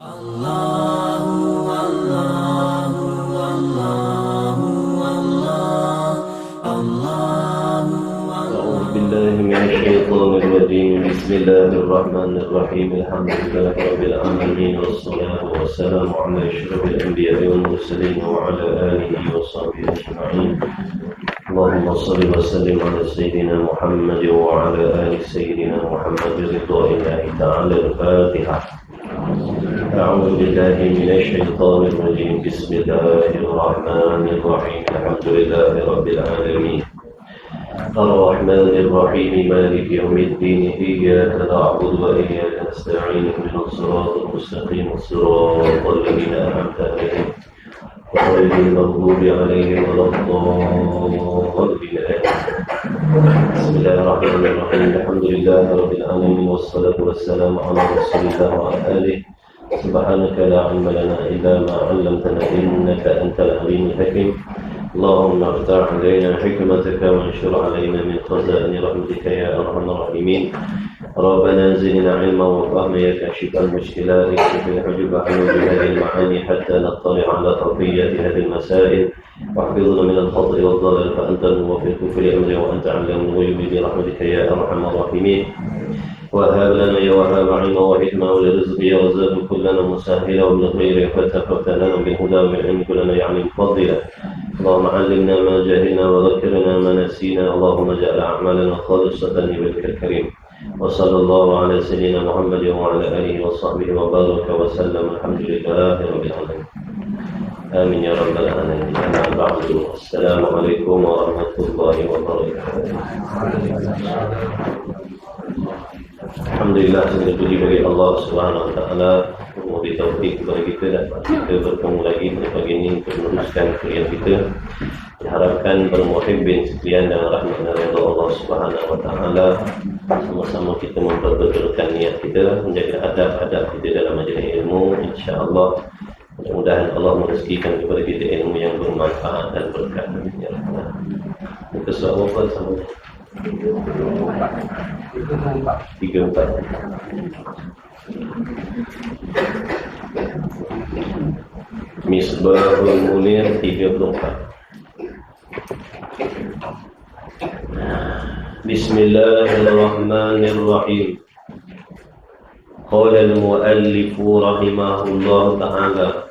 أعوذ بالله من الشيطان الرجيم. بسم الله الرحمن الرحيم. الحمد لله رب العالمين، والصلاة والسلام على أشرف الأنبياء والمرسلين وعلى آله وصحبه أجمعين. اللهم صل وسلم على سيدنا محمد وعلى آل سيدنا محمد رضا الله تعالى. الفاتحة. أعوذ بالله من الشيطان الرجيم. بسم الله الرحمن الرحيم. الحمد لله رب العالمين، الرحمن الرحيم، مالك يوم الدين. إياك نعبد وإياك نستعين، اهدنا الصراط المستقيم، صراط الذين أنعمت عليهم غير المغضوب عليهم ولا الضالين. بسم الله الرحمن الرحيم. الحمد لله رب العالمين، والصلاة والسلام على رسول الله وعلى آله. سبحانك لا علم لنا إلا ما علمتنا، إنك أنت العليم الحكيم. اللهم افتح علينا حكمتك وانشر علينا من خزائن رحمتك يا أرحم الراحمين. ربنا زدنا علما وفهما يا كاشف المشكلات، اكشف الحجب عن هذه المعاني حتى نطلع على خفيات هذه المسائل، واحفظنا من الخطأ والضلال فأنت الموفق في الأمر وأنت علام الغيوب برحمتك يا أرحم الراحمين. وهب لنا يا وهاب علما وحكمة ولرزق يا رزاق كلنا مسهلا ومن غير فتح لنا بالهدى والعلم كلنا يعني بفضله. اللهم علمنا ما جهلنا وذكرنا ما نسينا. اللهم اجعل أعمالنا خالصة لوجهك الكريم. وصلى الله على سيدنا محمد وعلى آله وصحبه وبارك وسلم. الحمد لله رب العالمين. آمين يا رب العالمين. أما بعد، السلام عليكم ورحمة الله وبركاته. Alhamdulillah, segala puji bagi Allah Subhanahu Wa Taala memberi taufik kepada kita dan kita bertemu lagi pada pagi ini untuk meneruskan kuliah kita. Diharapkan para muhibbin sekalian dan rahmat dan redha Allah Subhanahu Wa Taala, sama-sama kita memperbetulkan niat kita, menjaga adab-adab kita dalam majlis ilmu. Insya-Allah, mudah-mudahan Allah merezekikan kepada kita ilmu yang bermanfaat dan berkah. Ya Allah. Muka surat apa sama? 34. Misbahul Munir 34. Bismillahirrahmanirrahim. Qala al-muallif rahimahullah ta'ala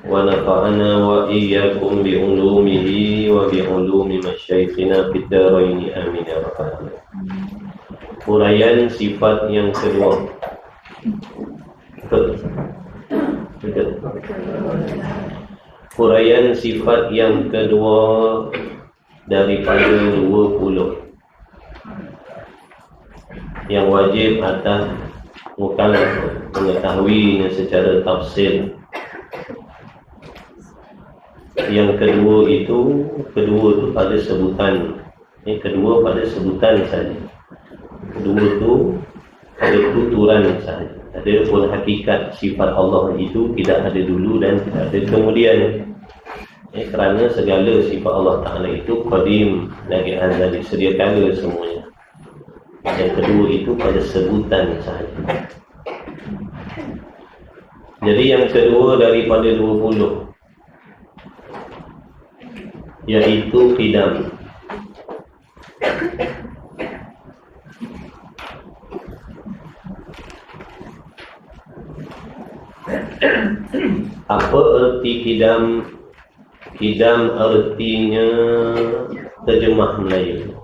wa nafa'ana wa iyyakum bi ulumihi wa bi ulumi masyaikhina fid dharain, amin ya rabbal alamin. Uraian sifat yang kedua. Uraian sifat yang kedua daripada 20 yang wajib atas mukallaf mengetahuinya secara tafsir. Yang kedua itu pada sebutan. Kedua pada sebutan saja. Kedua itu pada tuturan saja. Adapun hakikat sifat Allah itu tidak ada dulu dan tidak ada kemudian. Kerana segala sifat Allah Ta'ala itu qadim lagi azali, sedia kala semuanya. Yang kedua itu pada sebutan saja. Jadi yang kedua daripada 20 yaitu qidam. Apa erti qidam? Qidam artinya terjemah Melayu.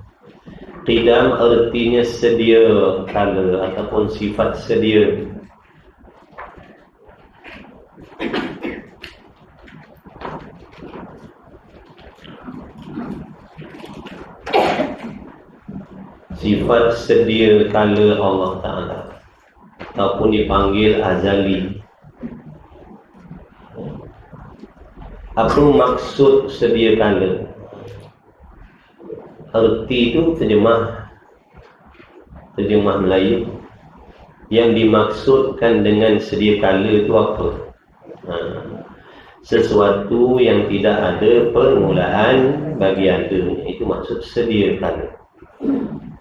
Qidam artinya sedia kala ataupun sifat sedia. Sifat sedia kala Allah Ta'ala ataupun dipanggil azali. Apa maksud sedia kala? Erti itu terjemah Melayu. Yang dimaksudkan dengan sedia kala itu apa? Sesuatu yang tidak ada permulaan bagi adanya, itu maksud sedia kala.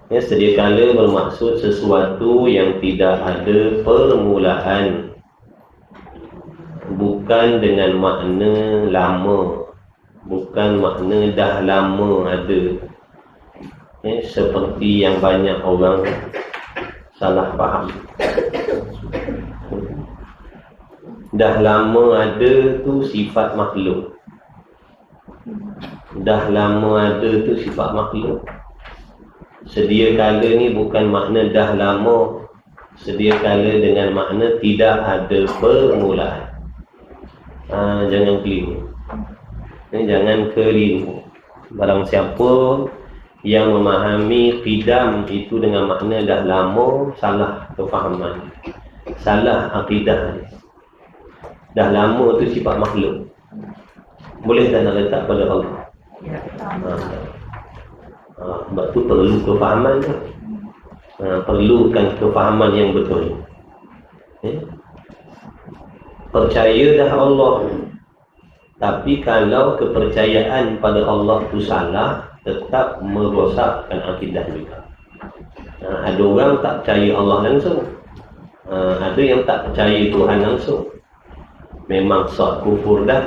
Ya, sedia kala bermaksud sesuatu yang tidak ada permulaan bukan dengan makna lama, bukan makna dah lama ada. Seperti yang banyak orang salah faham. Dah lama ada tu sifat makhluk. Dah lama ada tu sifat makhluk. Sedia kala ni bukan makna dah lama. Sedia kala dengan makna tidak ada permulaan. Jangan keliru. Jangan keliru. Barang siapa yang memahami qidam itu dengan makna dah lama, salah kefahaman, salah akidah. Dah lama tu sifat makhluk. Boleh tak nak letak pada Allah? Sebab tu perlu kefahaman tu. Perlukan kefahaman yang betul. Percaya dah Allah, tapi kalau kepercayaan pada Allah tu salah, tetap merosakkan akidah juga. Ada orang tak percaya Allah langsung, ada yang tak percaya Tuhan langsung. Memang sah kufur dah.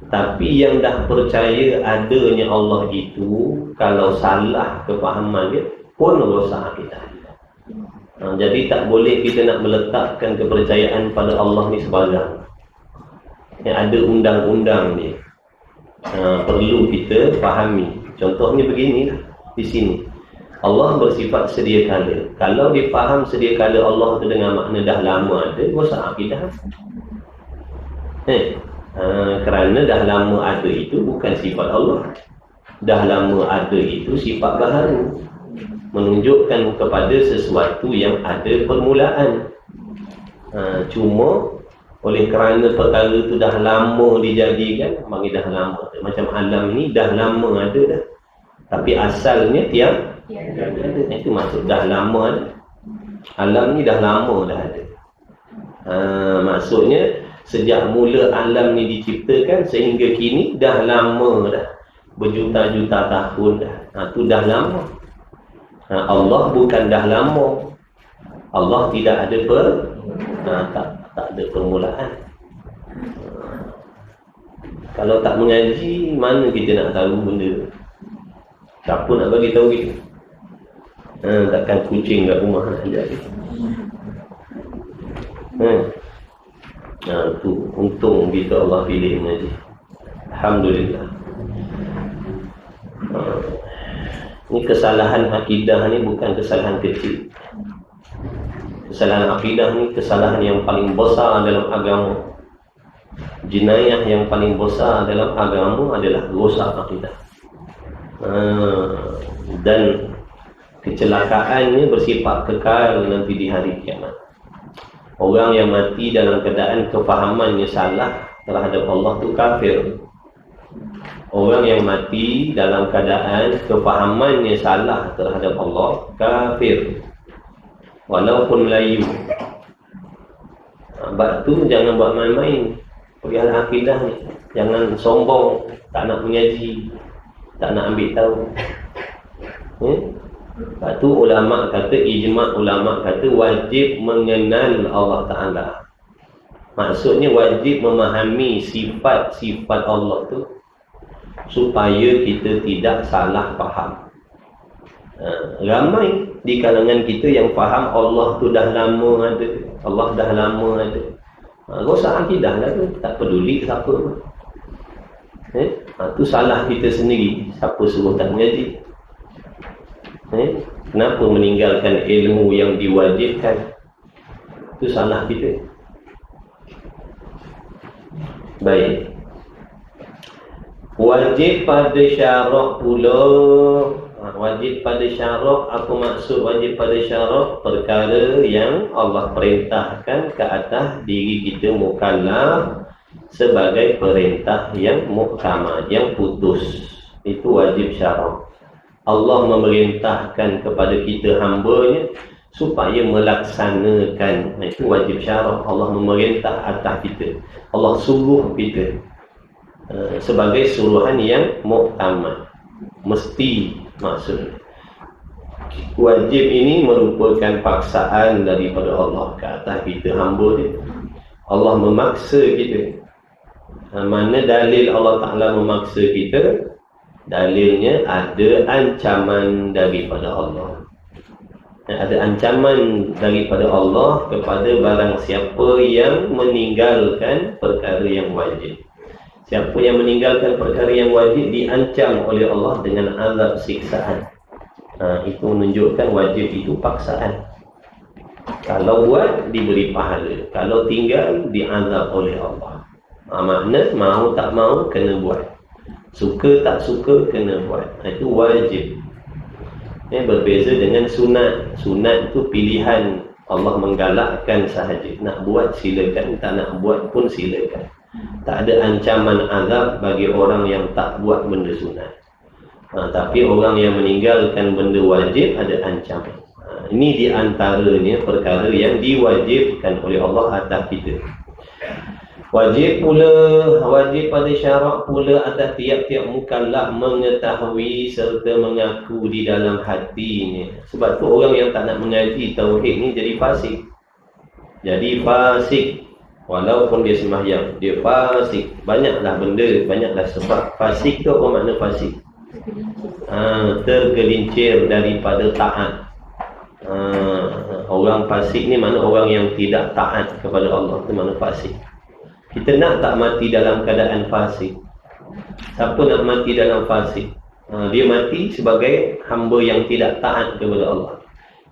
Tapi yang dah percaya adanya Allah itu, kalau salah kefahaman dia pun rosak akidah. Jadi tak boleh kita nak meletakkan kepercayaan pada Allah ni sebarang. Yang ada undang-undang dia. Perlu kita fahami. Contohnya begini di sini. Allah bersifat sedia kala. Kalau difaham sedia kala Allah tu dengan makna dah lama ada, rosak akidah. Kerana dah lama ada itu bukan sifat Allah. Dah lama ada itu sifat baharu, menunjukkan kepada sesuatu yang ada permulaan. Cuma oleh kerana perkara itu dah lama dijadikan, panggil dah lama. Macam alam ni dah lama ada dah, tapi asalnya tiada. Itu maksud dah lama ada. Alam ni dah lama dah ada. Maksudnya sejak mula alam ni diciptakan sehingga kini dah lama dah, berjuta-juta tahun dah. Tu dah lama. Allah bukan dah lama. Allah tidak ada tak ada permulaan. Kalau tak mengaji, mana kita nak tahu benda? Siapa nak bagi tahu kita? Takkan kucing kat rumah nak ajar kita. Tu untung kita Allah pilih mengaji. Alhamdulillah. Ini kesalahan akidah ni bukan kesalahan kecil. Kesalahan akidah ni kesalahan yang paling besar dalam agama. Jenayah yang paling besar dalam agama adalah rosak akidah. Dan kecelakaannya bersifat kekal nanti di hari kiamat. Orang yang mati dalam keadaan kefahamannya salah terhadap Allah tu kafir. Orang yang mati dalam keadaan kefahamannya salah terhadap Allah kafir, walaupun Melayu. Sebab tu jangan buat main-main perihal akidah ni. Jangan sombong, tak nak mengaji, tak nak ambil tahu. Sebab tu ulama' kata, ijma' ulama' kata wajib mengenal Allah Ta'ala. Maksudnya wajib memahami sifat-sifat Allah tu supaya kita tidak salah faham. Ramai di kalangan kita yang faham Allah tu dah lama ada, Allah dah lama ada. Rosak akidah lah tu, tak peduli siapa pun. Tu salah kita sendiri. Siapa suruh tak mengaji? Kenapa meninggalkan ilmu yang diwajibkan? Itu salah kita. Baik. Wajib pada syarak pula. Wajib pada syarak, apa maksud wajib pada syarak? Perkara yang Allah perintahkan ke atas diri kita mukallaf sebagai perintah yang muhkamah, yang putus. Itu wajib syarak. Allah memerintahkan kepada kita hamba-Nya supaya melaksanakan. Itu wajib syarak. Allah memerintah atas kita. Allah suruh kita sebagai suruhan yang muktamad. Mesti maksud. Wajib ini merupakan paksaan daripada Allah ke atas kita hamba dia. Allah memaksa kita. Mana dalil Allah Ta'ala memaksa kita? Dalilnya ada ancaman daripada Allah. Ada ancaman daripada Allah kepada barang siapa yang meninggalkan perkara yang wajib. Siapa yang meninggalkan perkara yang wajib diancam oleh Allah dengan azab siksaan. Itu menunjukkan wajib itu paksaan. Kalau buat diberi pahala, kalau tinggal diazab oleh Allah. Makna mau tak mau kena buat, suka tak suka kena buat. Itu wajib. Berbeza dengan sunat. Sunat itu pilihan. Allah menggalakkan sahaja. Nak buat silakan, tak nak buat pun silakan. Tak ada ancaman azab bagi orang yang tak buat benda sunat. Tapi orang yang meninggalkan benda wajib ada ancaman. Ini di antaranya perkara yang diwajibkan oleh Allah atas kita. Wajib pada syarak pula atas tiap-tiap mukallaf mengetahui serta mengaku di dalam hatinya. Sebab tu orang yang tak nak mengaji tauhid ni jadi fasik. Jadi fasik. Walaupun dia sembahyang, dia fasik. Banyaklah benda, banyaklah sebab. Fasik tu apa makna fasik? Tergelincir daripada taat. Orang fasik ni mana orang yang tidak taat kepada Allah. Itu makna fasik. Kita nak tak mati dalam keadaan fasik? Siapa nak mati dalam fasik? Dia mati sebagai hamba yang tidak taat kepada Allah.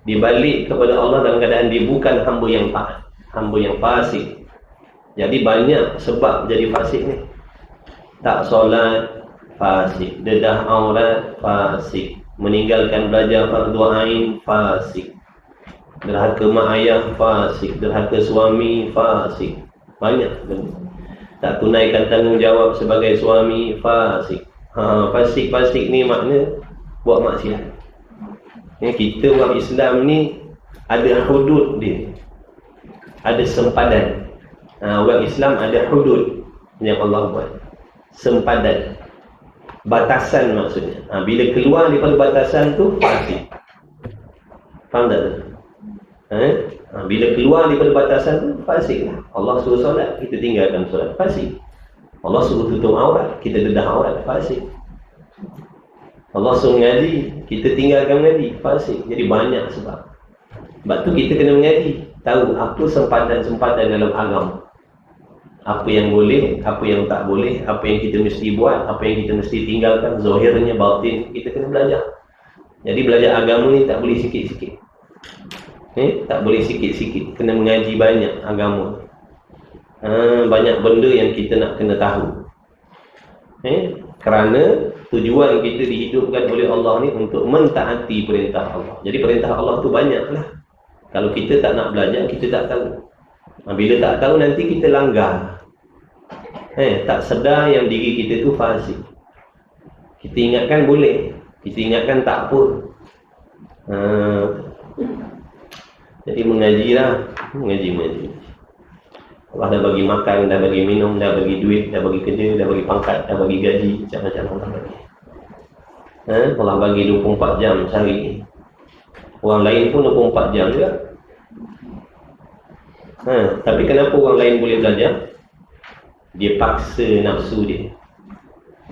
Dia balik kepada Allah dalam keadaan dia bukan hamba yang taat, hamba yang fasik. Jadi banyak sebab jadi fasik ni. Tak solat, fasik. Dedah aurat, fasik. Meninggalkan belajar fardu ain, fasik. Derhaka mak ayah, fasik. Derhaka suami, fasik. Banyak benda. Tak tunaikan tanggungjawab sebagai suami, fasik. Fasik-fasik ni makna buat maksiat. Kita orang Islam ni ada hudud dia. Ada sempadan. Orang Islam ada hudud yang Allah buat. Sempadan. Batasan maksudnya. Bila keluar daripada batasan tu, fasik. Faham tak? Bila keluar daripada batasan tu, fasik lah. Allah suruh solat, kita tinggalkan solat, fasik. Allah suruh tutup aurat, kita dedah aurat, fasik. Allah suruh mengaji, kita tinggalkan mengaji, fasik. Jadi banyak sebab. Sebab tu kita kena mengaji, tahu apa sempadan-sempadan dalam agama. Apa yang boleh, apa yang tak boleh, apa yang kita mesti buat, apa yang kita mesti tinggalkan, zahirnya, batin, kita kena belajar. Jadi belajar agama ni tak boleh sikit-sikit. Tak boleh sikit-sikit, kena mengaji banyak agama. Banyak benda yang kita nak kena tahu. Kerana tujuan kita dihidupkan oleh Allah ni untuk mentaati perintah Allah. Jadi perintah Allah tu banyaklah. Kalau kita tak nak belajar, kita tak tahu. Bila tak tahu nanti kita langgar. Tak sedar yang diri kita tu fasik. Kita ingatkan boleh, kita ingatkan tak apa. Jadi mengajilah, mengaji. Allah dah bagi makan, dah bagi minum, dah bagi duit, dah bagi kerja, dah bagi pangkat, dah bagi gaji, macam-macam Allah bagi. Allah bagi 24 jam sehari. Orang lain pun 24 jam juga. Tapi kenapa orang lain boleh belajar? Dia paksa nafsu dia.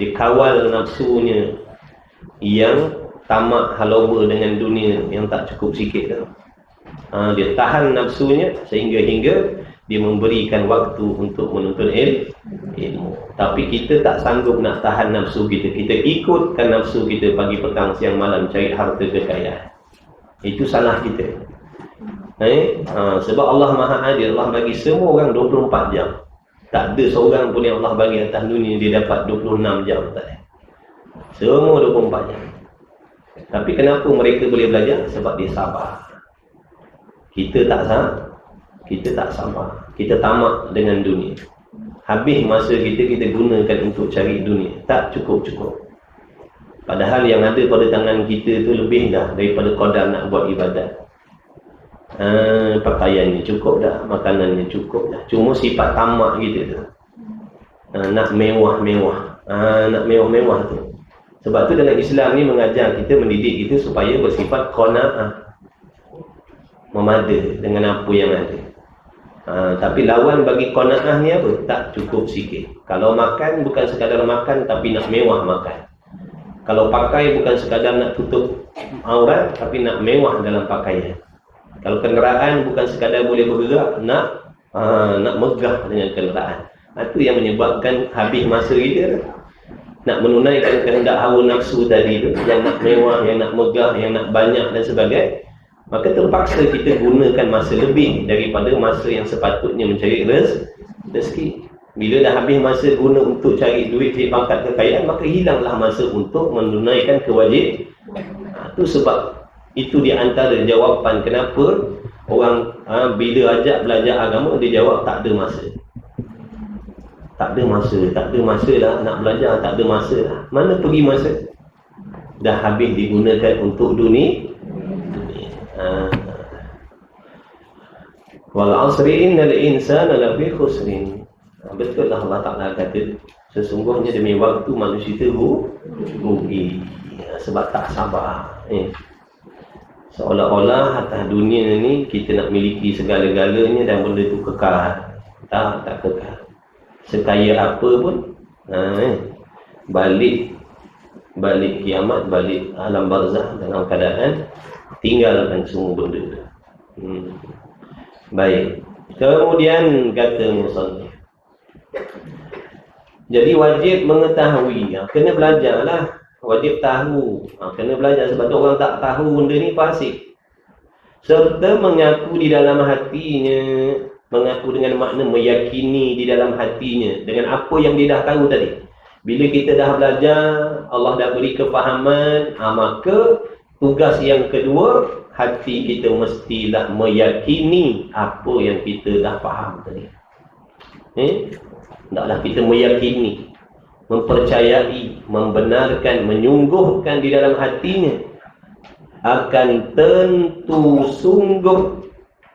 Dia kawal nafsunya yang tamak haloba dengan dunia yang tak cukup sikit tu. Dia tahan nafsunya sehingga dia memberikan waktu untuk menuntut ilmu. Tapi kita tak sanggup nak tahan nafsu kita. Kita ikutkan nafsu kita pagi, petang, siang, malam cari harta kekayaan. Itu salah kita. Sebab Allah Maha Adil. Allah bagi semua orang 24 jam. Tak ada seorang pun yang Allah bagi atas dunia dia dapat 26 jam. Tak ada. Semua 24 jam. Tapi kenapa mereka boleh belajar? Sebab dia sabar. Kita tak sabar. Kita tamak dengan dunia. Habis masa kita gunakan untuk cari dunia. Tak cukup-cukup. Padahal yang ada pada tangan kita tu lebih dah daripada qadar nak buat ibadat. Pakaiannya cukup dah, makanannya cukup dah. Cuma sifat tamak kita tu. Nak mewah-mewah. Nak mewah-mewah tu. Sebab tu dalam Islam ni mengajar kita, mendidik kita supaya bersifat qanaah. Memada dengan apa yang ada. Tapi lawan bagi qanaah ni apa? Tak cukup sikit. Kalau makan bukan sekadar makan tapi nak mewah makan. Kalau pakai bukan sekadar nak tutup aurat tapi nak mewah dalam pakaian. Kalau kenderaan bukan sekadar boleh bergerak, nak megah dengan kenderaan. Itu yang menyebabkan habis masa kita nak menunaikan kehendak hawa nafsu tadi tu, yang nak mewah, yang nak megah, yang nak banyak dan sebagainya. Maka terpaksa kita gunakan masa lebih daripada masa yang sepatutnya mencari rezeki. Bila dah habis masa guna untuk cari duit, cari pangkat kekayaan, maka hilanglah masa untuk menunaikan kewajiban. Itu sebab itu di antara jawapan kenapa orang bila ajak belajar agama, dia jawab tak ada masa. Tak ada masa lah nak belajar, tak ada masa lah. Mana pergi masa? Dah habis digunakan untuk dunia. Wal asri innal insana lafi khusrin. Betul lah Allah Ta'ala kata, sesungguhnya demi waktu manusia itu rugi. Sebab tak sabar. Seolah-olah atas dunia ni kita nak miliki segala-galanya dan benda itu kekal. Tak kekal. Sekaya apa pun, balik kiamat, balik alam barzah dalam keadaan tinggalkan semua benda tu. Baik. Kemudian kata musannif, jadi wajib mengetahui, kena belajarlah, wajib tahu, kena belajar. Sebab tu orang tak tahu benda ni fasik. Serta mengaku di dalam hatinya, mengaku dengan makna meyakini di dalam hatinya dengan apa yang dia dah tahu tadi. Bila kita dah belajar, Allah dah beri kefahaman, maka tugas yang kedua, hati kita mestilah meyakini apa yang kita dah faham tadi. Taklah kita meyakini, mempercayai, membenarkan, menyungguhkan di dalam hatinya akan tentu sungguh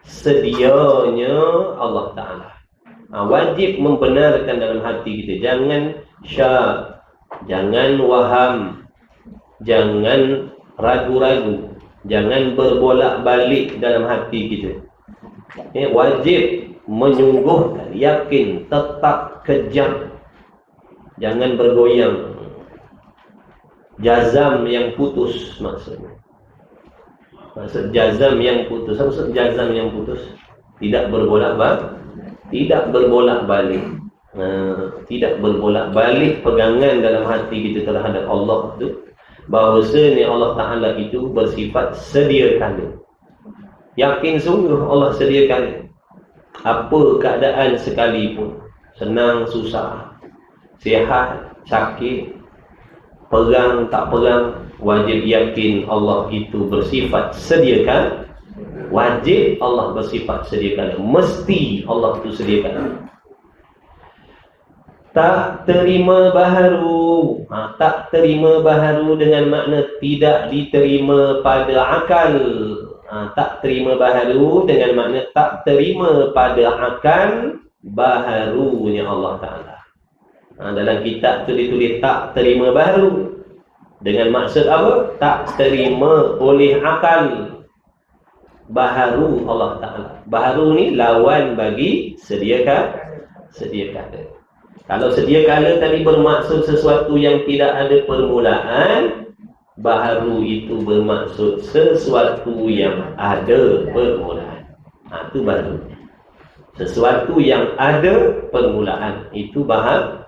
sedianya Allah Ta'ala. Wajib membenarkan dalam hati kita. Jangan syak, jangan waham, jangan ragu-ragu, jangan berbolak-balik dalam hati kita. Wajib menyungguhkan, yakin, tetap kejam, jangan bergoyang. Jazam yang putus maksudnya. Maksud jazam yang putus. Apa maksud jazam yang putus? Tidak berbolak-balik. Tidak berbolak-balik. Tidak berbolak-balik pegangan dalam hati kita terhadap Allah itu, bahawasanya Allah Ta'ala itu bersifat sedia kala. Yakin sungguh Allah sedia kala. Apa keadaan sekalipun, senang, susah, sihat, sakit, perang, tak perang, wajib yakin Allah itu bersifat sedia kala. Wajib Allah bersifat sedia kala. Mesti Allah itu sedia kala. Tak terima baharu. Tak terima baharu dengan makna tidak diterima pada akal. Tak terima baharu dengan makna tak terima pada akal baharunya Allah Ta'ala. Dalam kitab tu ditulis tak terima baharu. Dengan maksud apa? Tak terima oleh akal baharu Allah Ta'ala. Baharu ni lawan bagi sedia kala. Kalau sedia kala tadi bermaksud sesuatu yang tidak ada permulaan, baharu itu bermaksud sesuatu yang ada permulaan. Itu baru. Sesuatu yang ada permulaan, itu baharu.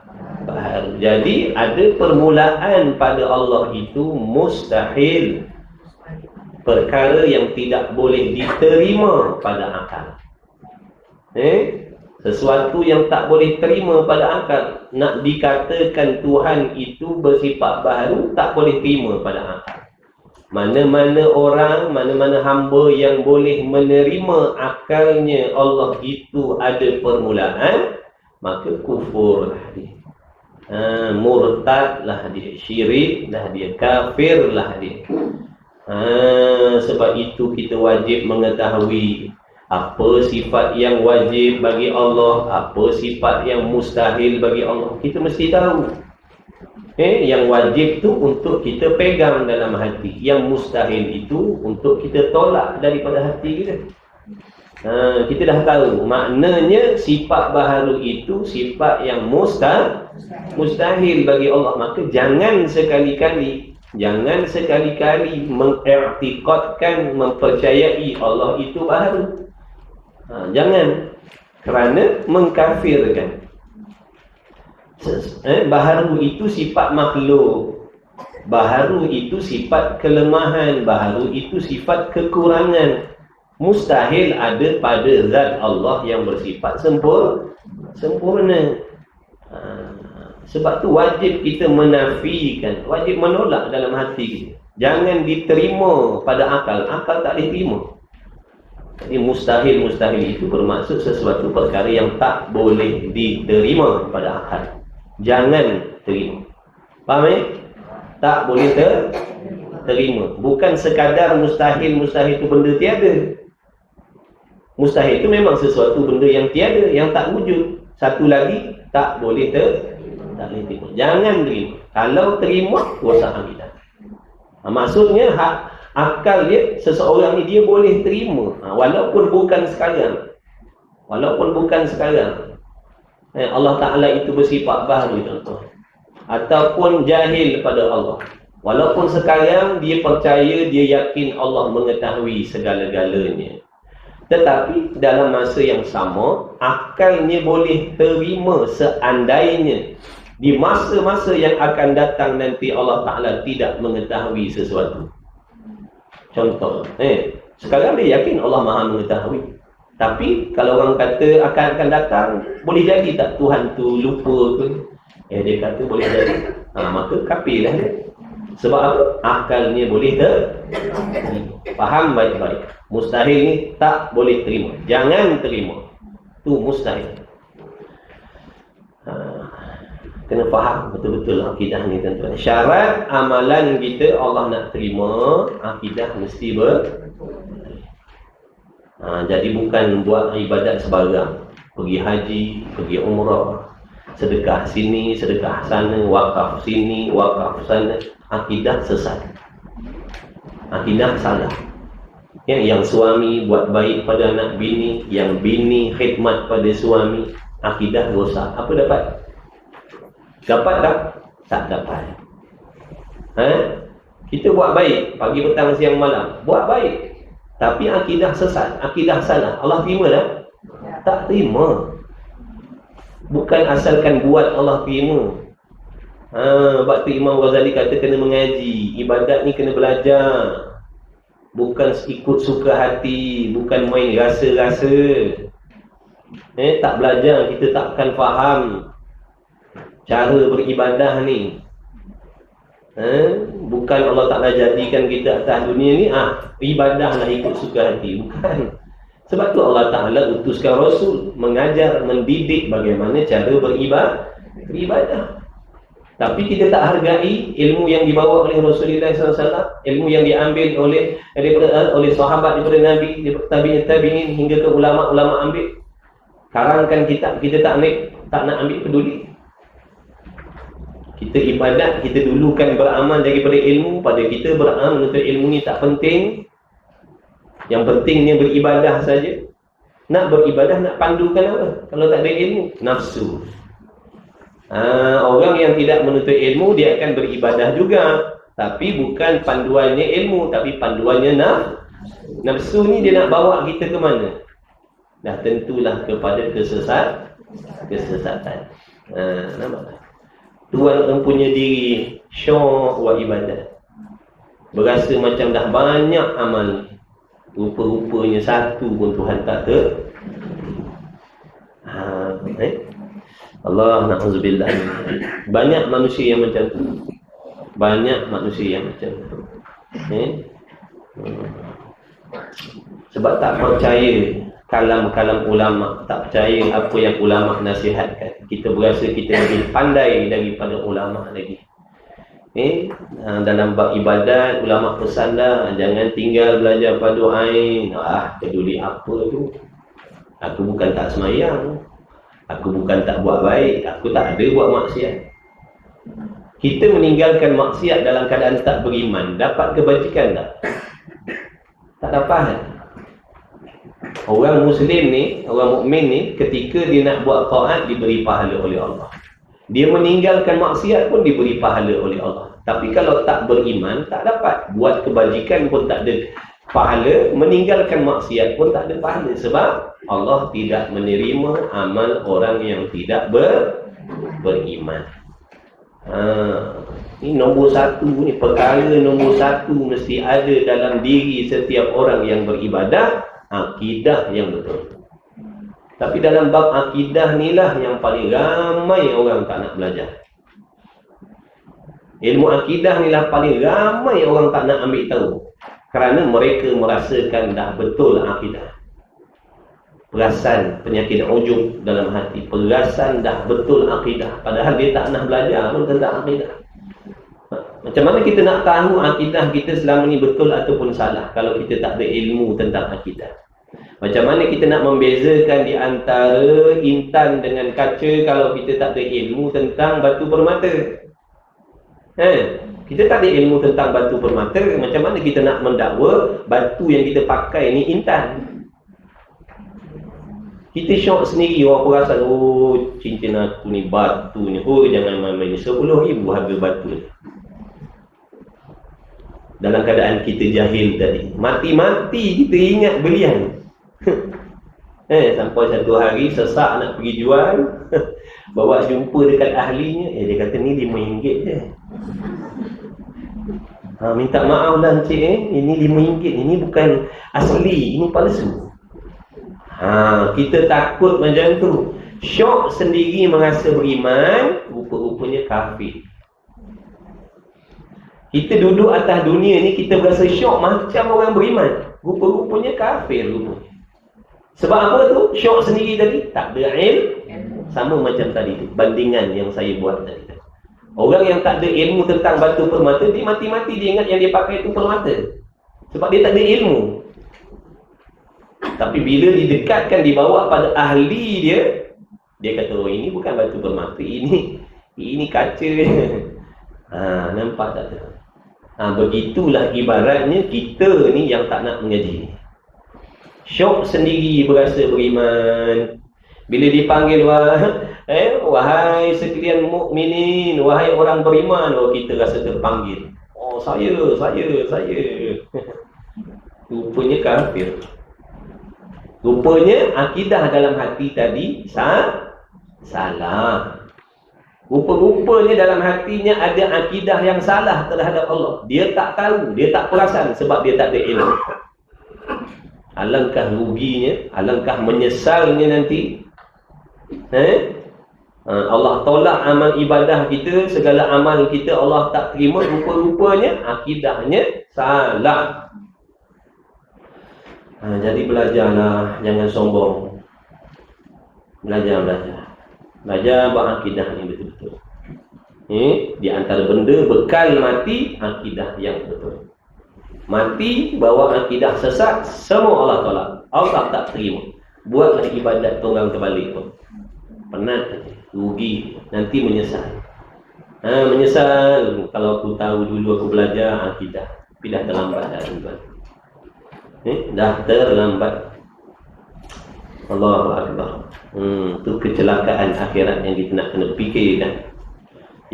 Jadi ada permulaan pada Allah itu mustahil. Perkara yang tidak boleh diterima pada akal. Sesuatu yang tak boleh terima pada akal. Nak dikatakan Tuhan itu bersifat baharu, tak boleh terima pada akal. Mana-mana orang, mana-mana hamba yang boleh menerima akalnya Allah itu ada permulaan, maka kufurlah dia. Murtadlah dia, syiriklah dia, kafirlah dia. Sebab itu kita wajib mengetahui apa sifat yang wajib bagi Allah, apa sifat yang mustahil bagi Allah. Kita mesti tahu. Yang wajib itu untuk kita pegang dalam hati. Yang mustahil itu untuk kita tolak daripada hati kita. Kita dah tahu maknanya sifat baharu itu sifat yang mustahil bagi Allah. Maka jangan sekali-kali mengiktikadkan, mempercayai Allah itu baharu. Jangan, kerana mengkafirkan. Baharu itu sifat makhluk, baharu itu sifat kelemahan, baharu itu sifat kekurangan. Mustahil ada pada zat Allah yang bersifat sempurna. Sebab tu wajib kita menafikan, wajib menolak dalam hati kita. Jangan diterima pada akal. Akal tak diterima. Jadi mustahil itu bermaksud sesuatu perkara yang tak boleh diterima pada akal. Jangan terima. Faham? Tak boleh terima. Bukan sekadar mustahil itu benda tiada. Mustahil itu memang sesuatu benda yang tiada, yang tak wujud. Satu lagi, tak boleh terima. Jangan terima. Kalau terima, rosak akidah. Maksudnya akal dia, seseorang ni dia boleh terima, walaupun bukan sekarang. Allah Ta'ala itu bersifat baharu, contoh. Ataupun jahil pada Allah. Walaupun sekarang dia percaya, dia yakin Allah mengetahui segala-galanya. Tetapi dalam masa yang sama, akalnya boleh terima seandainya di masa-masa yang akan datang nanti Allah Ta'ala tidak mengetahui sesuatu. Contoh, sekarang dia yakin Allah Maha mengetahui. Tapi kalau orang kata akan datang, boleh jadi tak Tuhan tu lupa ke? Dia kata boleh jadi. Maka kafir lah dia. Sebab apa? Akalnya boleh faham baik-baik. Mustahil ni tak boleh terima. Jangan terima. Tu mustahil. Kena faham betul-betul akidah ni, tuan-tuan. Syarat amalan kita Allah nak terima, akidah mesti jadi bukan buat ibadat sebarang. Pergi haji, pergi umrah, sedekah sini, sedekah sana, wakaf sini, wakaf sana. Akidah sesat. Akidah salah. Yang suami buat baik pada anak bini, yang bini khidmat pada suami, akidah rosak. Apa dapat? Dapat tak? Tak dapat. Kita buat baik pagi, petang, siang, malam. Buat baik. Tapi akidah sesat, akidah salah. Allah terima tak? Tak terima. Bukan asalkan buat Allah terima. Sebab tu Imam Ghazali kata kena mengaji. Ibadat ni kena belajar. Bukan ikut suka hati, bukan main rasa-rasa. Tak belajar, kita takkan faham cara beribadah ni. Bukan Allah Ta'ala jadikan kita atas dunia ni ibadahlah ikut suka hati. Bukan. Sebab tu Allah Ta'ala utuskan Rasul mengajar, mendidik bagaimana cara beribadah. Tapi kita tak hargai ilmu yang dibawa oleh Rasulullah SAW, ilmu yang diambil oleh sahabat daripada Nabi, daripada tabi'in hingga ke ulama-ulama ambil. Karangkan kita tak nak ambil peduli. Kita ibadat, kita dulukan beramal daripada ilmu. Pada kita beramal menuntut ilmu ni tak penting. Yang pentingnya beribadah saja. Nak beribadah, nak pandukan apa? Kalau tak ada ilmu, nafsu. Orang yang tidak menuntut ilmu, dia akan beribadah juga. Tapi bukan panduannya ilmu, tapi panduannya nafsu ni dia nak bawa kita ke mana? Dah tentulah kepada kesesatan. Nampak? Tuan mempunyai diri syok buat ibadat. Berasa macam dah banyak amal. Rupa-rupanya satu pun Tuhan tak Allah na'udzubillah. Banyak manusia yang macam tu. Sebab tak percaya kalam-kalam ulama, tak percaya apa yang ulama nasihatkan. Kita berasa kita lebih pandai daripada ulama lagi. Dalam bab ibadat, ulama pesan dah, jangan tinggal belajar fardu ain. Peduli apa tu? Aku bukan tak semayang, aku bukan tak buat baik, aku tak ada buat maksiat. Kita meninggalkan maksiat dalam keadaan tak beriman, dapat kebajikan tak? Tak dapat. Orang Muslim ni, orang mukmin ni, ketika dia nak buat taat, diberi pahala oleh Allah. Dia meninggalkan maksiat pun diberi pahala oleh Allah. Tapi kalau tak beriman, tak dapat. Buat kebajikan pun tak ada pahala, meninggalkan maksiat pun tak ada pahala. Sebab Allah tidak menerima amal orang yang tidak beriman. Ini nombor satu ni, perkara nombor satu mesti ada dalam diri setiap orang yang beribadah, akidah yang betul. Tapi dalam bab akidah ni lah yang paling ramai orang tak nak belajar. Ilmu akidah ni lah paling ramai orang tak nak ambil tahu. Kerana mereka merasakan dah betul akidah. Perasan penyakit ujub dalam hati. Perasan dah betul akidah. Padahal dia tak nak belajar pun tentang akidah. Macam mana kita nak tahu akidah kita selama ni betul ataupun salah kalau kita tak ada ilmu tentang akidah? Macam mana kita nak membezakan di antara intan dengan kaca kalau kita tak ada ilmu tentang batu permata? Kita tak ada ilmu tentang batu permata, macam mana kita nak mendakwa batu yang kita pakai ni intan? Kita syok sendiri, orang perasan, oh cincin aku ni batu ni, oh jangan main-main ni, 10,000 harga batu ni. Dalam keadaan kita jahil tadi, mati-mati kita ingat belian. Sampai satu hari sesak nak pergi jual, bawa jumpa dekat ahlinya, dia kata ni RM5 je. Minta maaf lah encik, ini RM5, ini bukan asli, ini palsu. Kita takut macam tu. Syok sendiri merasa beriman, rupa-rupanya kafir. Kita duduk atas dunia ni, kita berasa syok macam orang beriman, rupa-rupanya kafir rupanya. Sebab apa tu? Syok sendiri tadi, tak ada ilmu. Sama macam tadi tu, bandingan yang saya buat tadi. Orang yang tak ada ilmu tentang batu permata, dia mati-mati dia ingat yang dia pakai itu permata. Sebab dia tak ada ilmu. Tapi bila didekatkan, dibawa pada ahli dia, dia kata, oh ini bukan batu permata, ini kaca. Nampak tak tu? Begitulah ibaratnya kita ni yang tak nak mengaji. Syok sendiri berasa beriman. Bila dipanggil, wahai sekalian mukminin, wahai orang beriman, kita rasa terpanggil. Oh saya. Rupanya kafir. Rupanya akidah dalam hati tadi salah. Rupa-rupanya dalam hatinya ada akidah yang salah terhadap Allah. Dia tak tahu, dia tak perasan sebab dia tak ada ilmu. Alangkah ruginya, alangkah menyesalnya nanti. Allah tolak amal ibadah kita, segala amal kita Allah tak terima, rupa-rupanya akidahnya salah. Jadi belajarlah, jangan sombong. Belajar berakidah ni betul-betul. Di antara benda bekal mati, akidah yang betul. Mati bawa akidah sesat, semua Allah tolak. Allah tak terima. Buatlah ibadat tunggang terbalik pun. Penat, rugi, nanti menyesal. Menyesal kalau aku tahu dulu aku belajar akidah. Tapi dah terlambat dah tuan. Dah terlambat. Allahu Akbar. Itu kecelakaan akhirat yang kita nak kena fikirkan.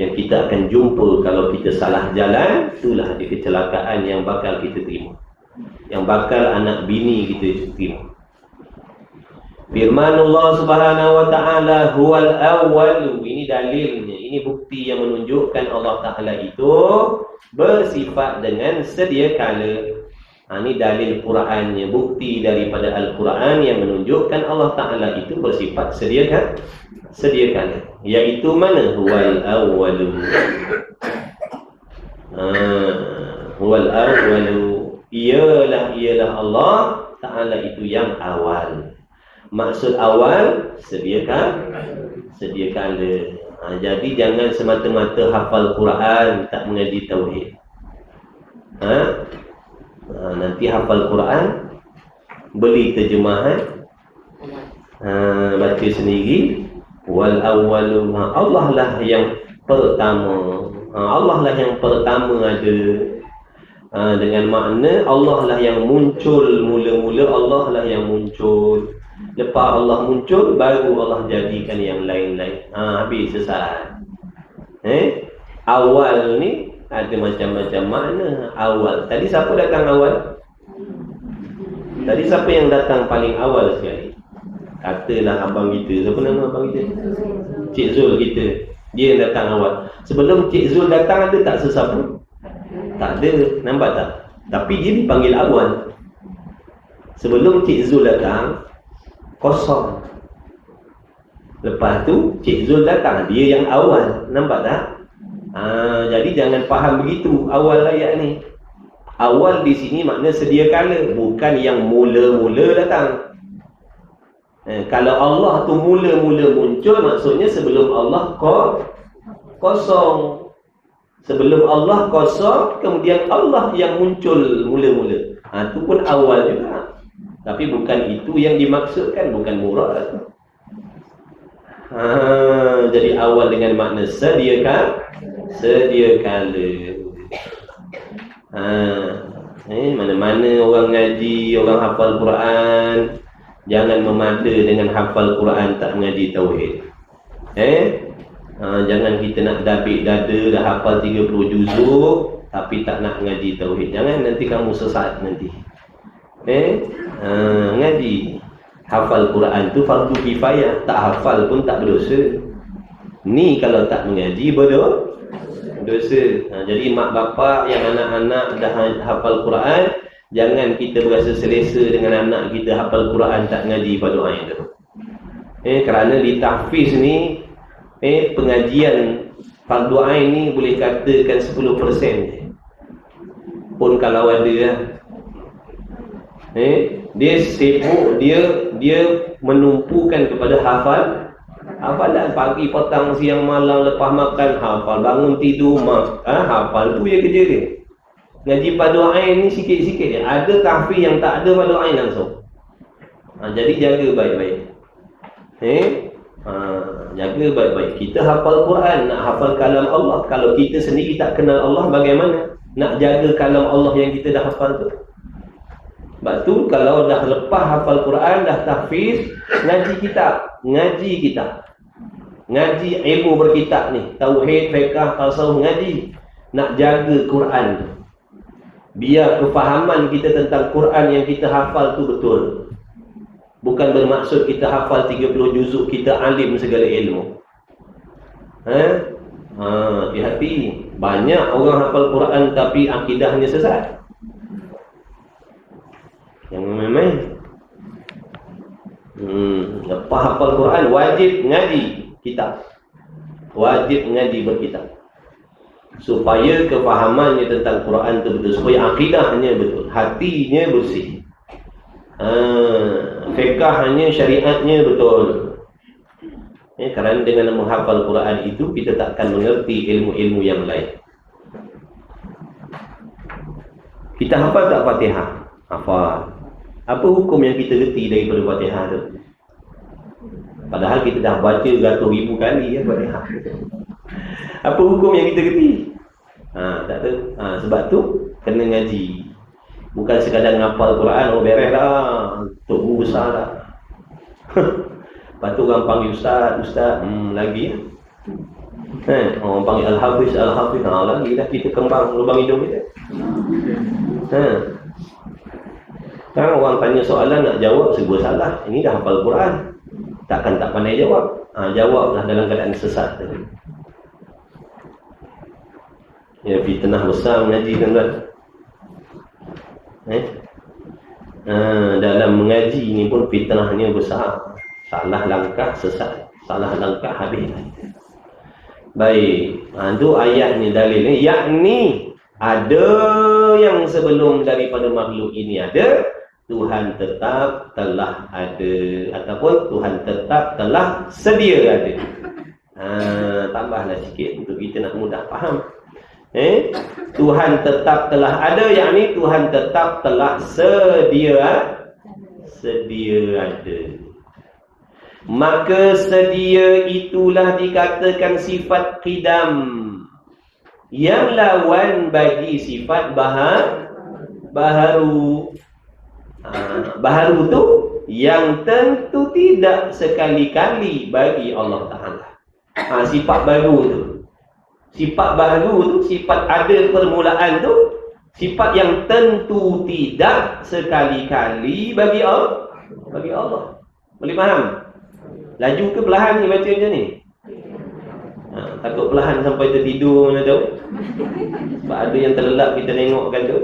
Yang kita akan jumpa kalau kita salah jalan, itulah dia kecelakaan yang bakal kita terima. Yang bakal anak bini kita terima. Firman Allah Subhanahu wa taala, huwal awwal. Ini dalilnya, ini bukti yang menunjukkan Allah Taala itu bersifat dengan sedia kala. Ini dalil Qurannya, bukti daripada Al-Quran yang menunjukkan Allah Ta'ala itu bersifat sedia kala. Iaitu mana? Huwal awwalu. Huwal awwalu. Ialah Allah Ta'ala itu yang awal. Maksud awal, sedia kala. Jadi jangan semata-mata hafal Quran, tak mengaji tauhid. Nanti hafal Quran, beli terjemahan, baca sendiri. Wal awwalu, Allah lah yang pertama. Allah lah yang pertama ada. Dengan makna Allah lah yang muncul mula-mula, Allah lah yang muncul. Lepas Allah muncul, baru Allah jadikan yang lain-lain. Habis selesai. Awal ni ada macam-macam makna. Awal. Tadi siapa datang awal? Tadi siapa yang datang paling awal sekali? Katalah abang kita. Siapa nama abang kita? Cik Zul kita. Dia yang datang awal. Sebelum Cik Zul datang ada tak sesiapa? Tak ada. Nampak tak? Tapi dia dipanggil awal. Sebelum Cik Zul datang, kosong. Lepas tu Cik Zul datang, dia yang awal. Nampak tak? Jadi jangan faham begitu awal ayat ni. Awal di sini makna sedia kala, bukan yang mula-mula datang. Kalau Allah tu mula-mula muncul, maksudnya sebelum Allah kosong. Sebelum Allah kosong, kemudian Allah yang muncul mula-mula. Itu pun awal juga. Tapi bukan itu yang dimaksudkan, bukan murad. Jadi awal dengan makna sedia kala. Mana-mana orang ngaji, orang hafal Quran, jangan memada dengan hafal Quran tak mengaji tauhid. Jangan kita nak dabik dada dah hafal 30 juzuk tapi tak nak mengaji tauhid. Jangan, nanti kamu sesat nanti. Ngaji. Hafal Quran tu fardu kifayah, tak hafal pun tak berdosa. Ni kalau tak mengaji berdosa. Jadi mak bapak yang anak-anak dah hafal Quran, jangan kita berasa selesa dengan anak kita hafal Quran tak ngaji fardu ain tu. Kerana di tahfiz ni pengajian fardu ain ni boleh katakan 10% pun kalau ada lah. Dia sibuk, dia menumpukan kepada hafalan pagi, petang, siang, malam, lepas makan hafal, bangun tidur hafal. Tu je kerja dia. Ngaji fardu ain ni sikit-sikit dia. Ada tahfiz yang tak ada fardu ain langsung. Jadi jaga baik-baik. Jaga baik-baik. Kita hafal Quran, nak hafal kalam Allah. Kalau kita sendiri tak kenal Allah, bagaimana nak jaga kalam Allah yang kita dah hafal tu? Sebab tu kalau dah lepas hafal Quran, dah tahfiz, ngaji kitab. Ngaji ilmu berkitab ni, tauhid, fiqh, tasawuf, ngaji. Nak jaga Quran tu. Biar kefahaman kita tentang Quran yang kita hafal tu betul. Bukan bermaksud kita hafal 30 juzuk, kita alim segala ilmu. Hati-hati. Banyak orang hafal Quran tapi akidahnya sesat. Yang main-main. Lepas hafal Quran, wajib ngaji kitab. Wajib ngaji berkitab. Supaya kefahamannya tentang Quran itu betul. Supaya akidahnya betul. Hatinya bersih. Fiqahnya, syariatnya betul. Kerana dengan menghafal Quran itu, kita takkan mengerti ilmu-ilmu yang lain. Kita hafal tak Fatihah? Hafal. Apa hukum yang kita reti daripada Fatihah tu? Padahal kita dah baca ratus ribu kali Fatihah. Apa hukum yang kita reti? Tak tahu. Sebab tu kena ngaji. Bukan sekadar ngapal Quran, beres dah. Tok guru besar dah. Lepas tu orang panggil ustaz, lagi orang panggil al-hafiz, lagi dah kita kembang lubang hidung kita. Kan orang tanya soalan nak jawab serba salah. Ini dah hafal Quran, takkan tak pandai jawab. Jawablah dalam keadaan sesat tadi. Ya, fitnah besar mengaji tuan-tuan. Dalam mengaji ni pun fitnahnya besar. Salah langkah sesat, salah langkah habis. Baik, itu ayat ni dalilnya. Yakni ada yang sebelum daripada makhluk ini ada, Tuhan tetap telah ada, ataupun Tuhan tetap telah sedia ada. Tambahlah sikit untuk kita nak mudah faham. Tuhan tetap telah ada, yakni Tuhan tetap telah sedia ada. Maka sedia itulah dikatakan sifat qidam. yang lawan bagi sifat baharu. Baharu tu yang tentu tidak sekali-kali bagi Allah Ta'ala. Sifat baru tu, sifat baru tu, sifat ada permulaan tu, sifat yang tentu tidak sekali-kali bagi Allah. Boleh faham? Laju ke perlahan ni baca macam ni? Takut perlahan sampai tertidur mana tahu. Sebab ada yang terlelap kita tengokkan tu.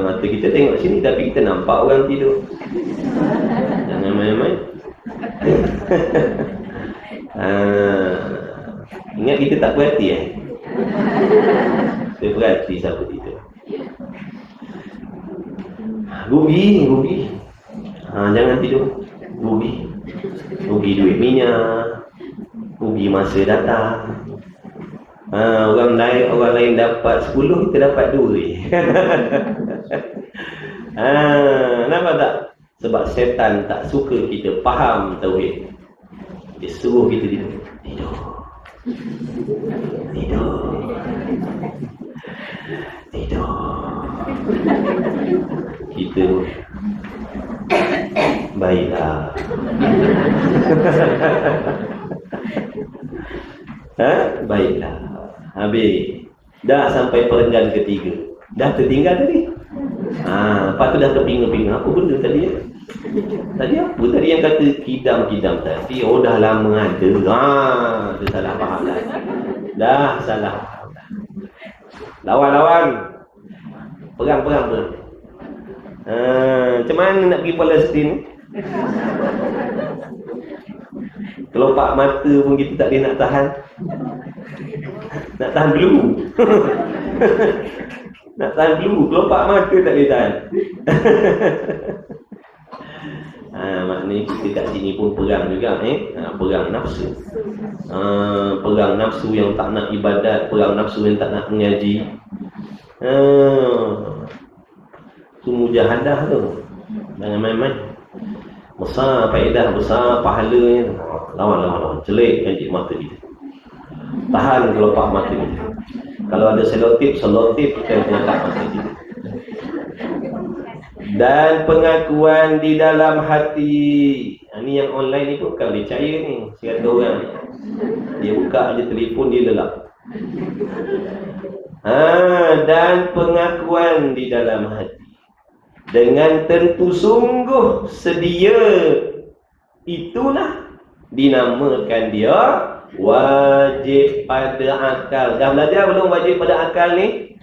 Mata kita tengok sini tapi kita nampak orang tidur. Jangan main-main. Ingat kita tak berhati Saya berhati siapa tidur. Rugi. Jangan tidur. Rugi duit minyak, rugi masa datang. Orang lain dapat 10, kita dapat 2. Nampak tak? Sebab setan tak suka kita faham tauhid. Dia suruh kita tidur. Kita baiklah. Baiklah. Habis. Dah sampai perenggan ketiga. Dah tertinggal tadi. Lepas tu dah terpinga-pinga. Apa benda tadi Tadi apa tadi yang kata kidam-kidam tadi? Dah lama ada. Dia salah faham dah. Dah salah faham dah. Lawan. Perang. Macam mana nak pergi Palestin? Kelopak mata pun kita tak boleh nak tahan. Nak tahan dulu. Nak tahan dulu. Kelopak mata tak boleh tahan. Maknanya kita kat sini pun perang juga. Perang nafsu. Perang nafsu yang tak nak ibadat. Perang nafsu yang tak nak mengaji. Itu mujahadah tu. Jangan main-main. Besar faedah, besar pahalanya. Lawan. Celik cik mata kita. Tahan kelopak mata kita. Kalau ada selotip kita letak mata kita. Dan pengakuan di dalam hati. Ni yang online ni pun bukan boleh percaya ni. Saya kata orang ni, dia buka je telefon, dia lelap. Dan pengakuan di dalam hati. Dengan tentu sungguh sedia, itulah dinamakan dia wajib pada akal. Dah belajar belum wajib pada akal ni?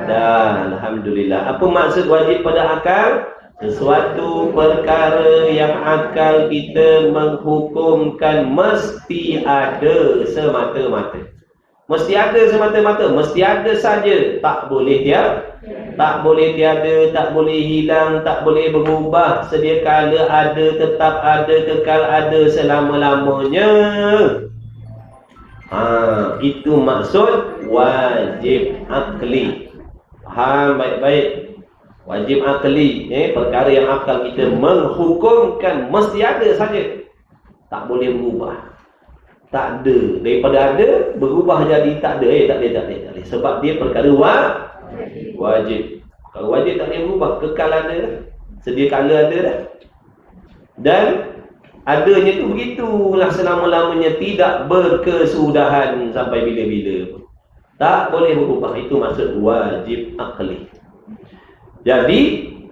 Dah, alhamdulillah. Apa maksud wajib pada akal? Sesuatu perkara yang akal kita menghukumkan mesti ada semata-mata. Mesti ada semata-mata, mesti ada saja. Tak boleh tak boleh tiada, tak boleh hilang, tak boleh berubah. Sedia kala ada, tetap ada, kekal ada selama-lamanya. Itu maksud wajib akli. Faham baik-baik. Wajib akli, perkara yang akal kita menghukumkan mesti ada saja. Tak boleh berubah. Tak ada. Daripada ada, berubah jadi tak ada. Tak boleh. Sebab dia perkara wajib. Kalau wajib tak boleh berubah, kekal ada dah. Sedia kala ada dah. Dan adanya tu begitulah selama-lamanya, tidak berkesudahan sampai bila-bila. Tak boleh berubah. Itu maksud wajib akli. Jadi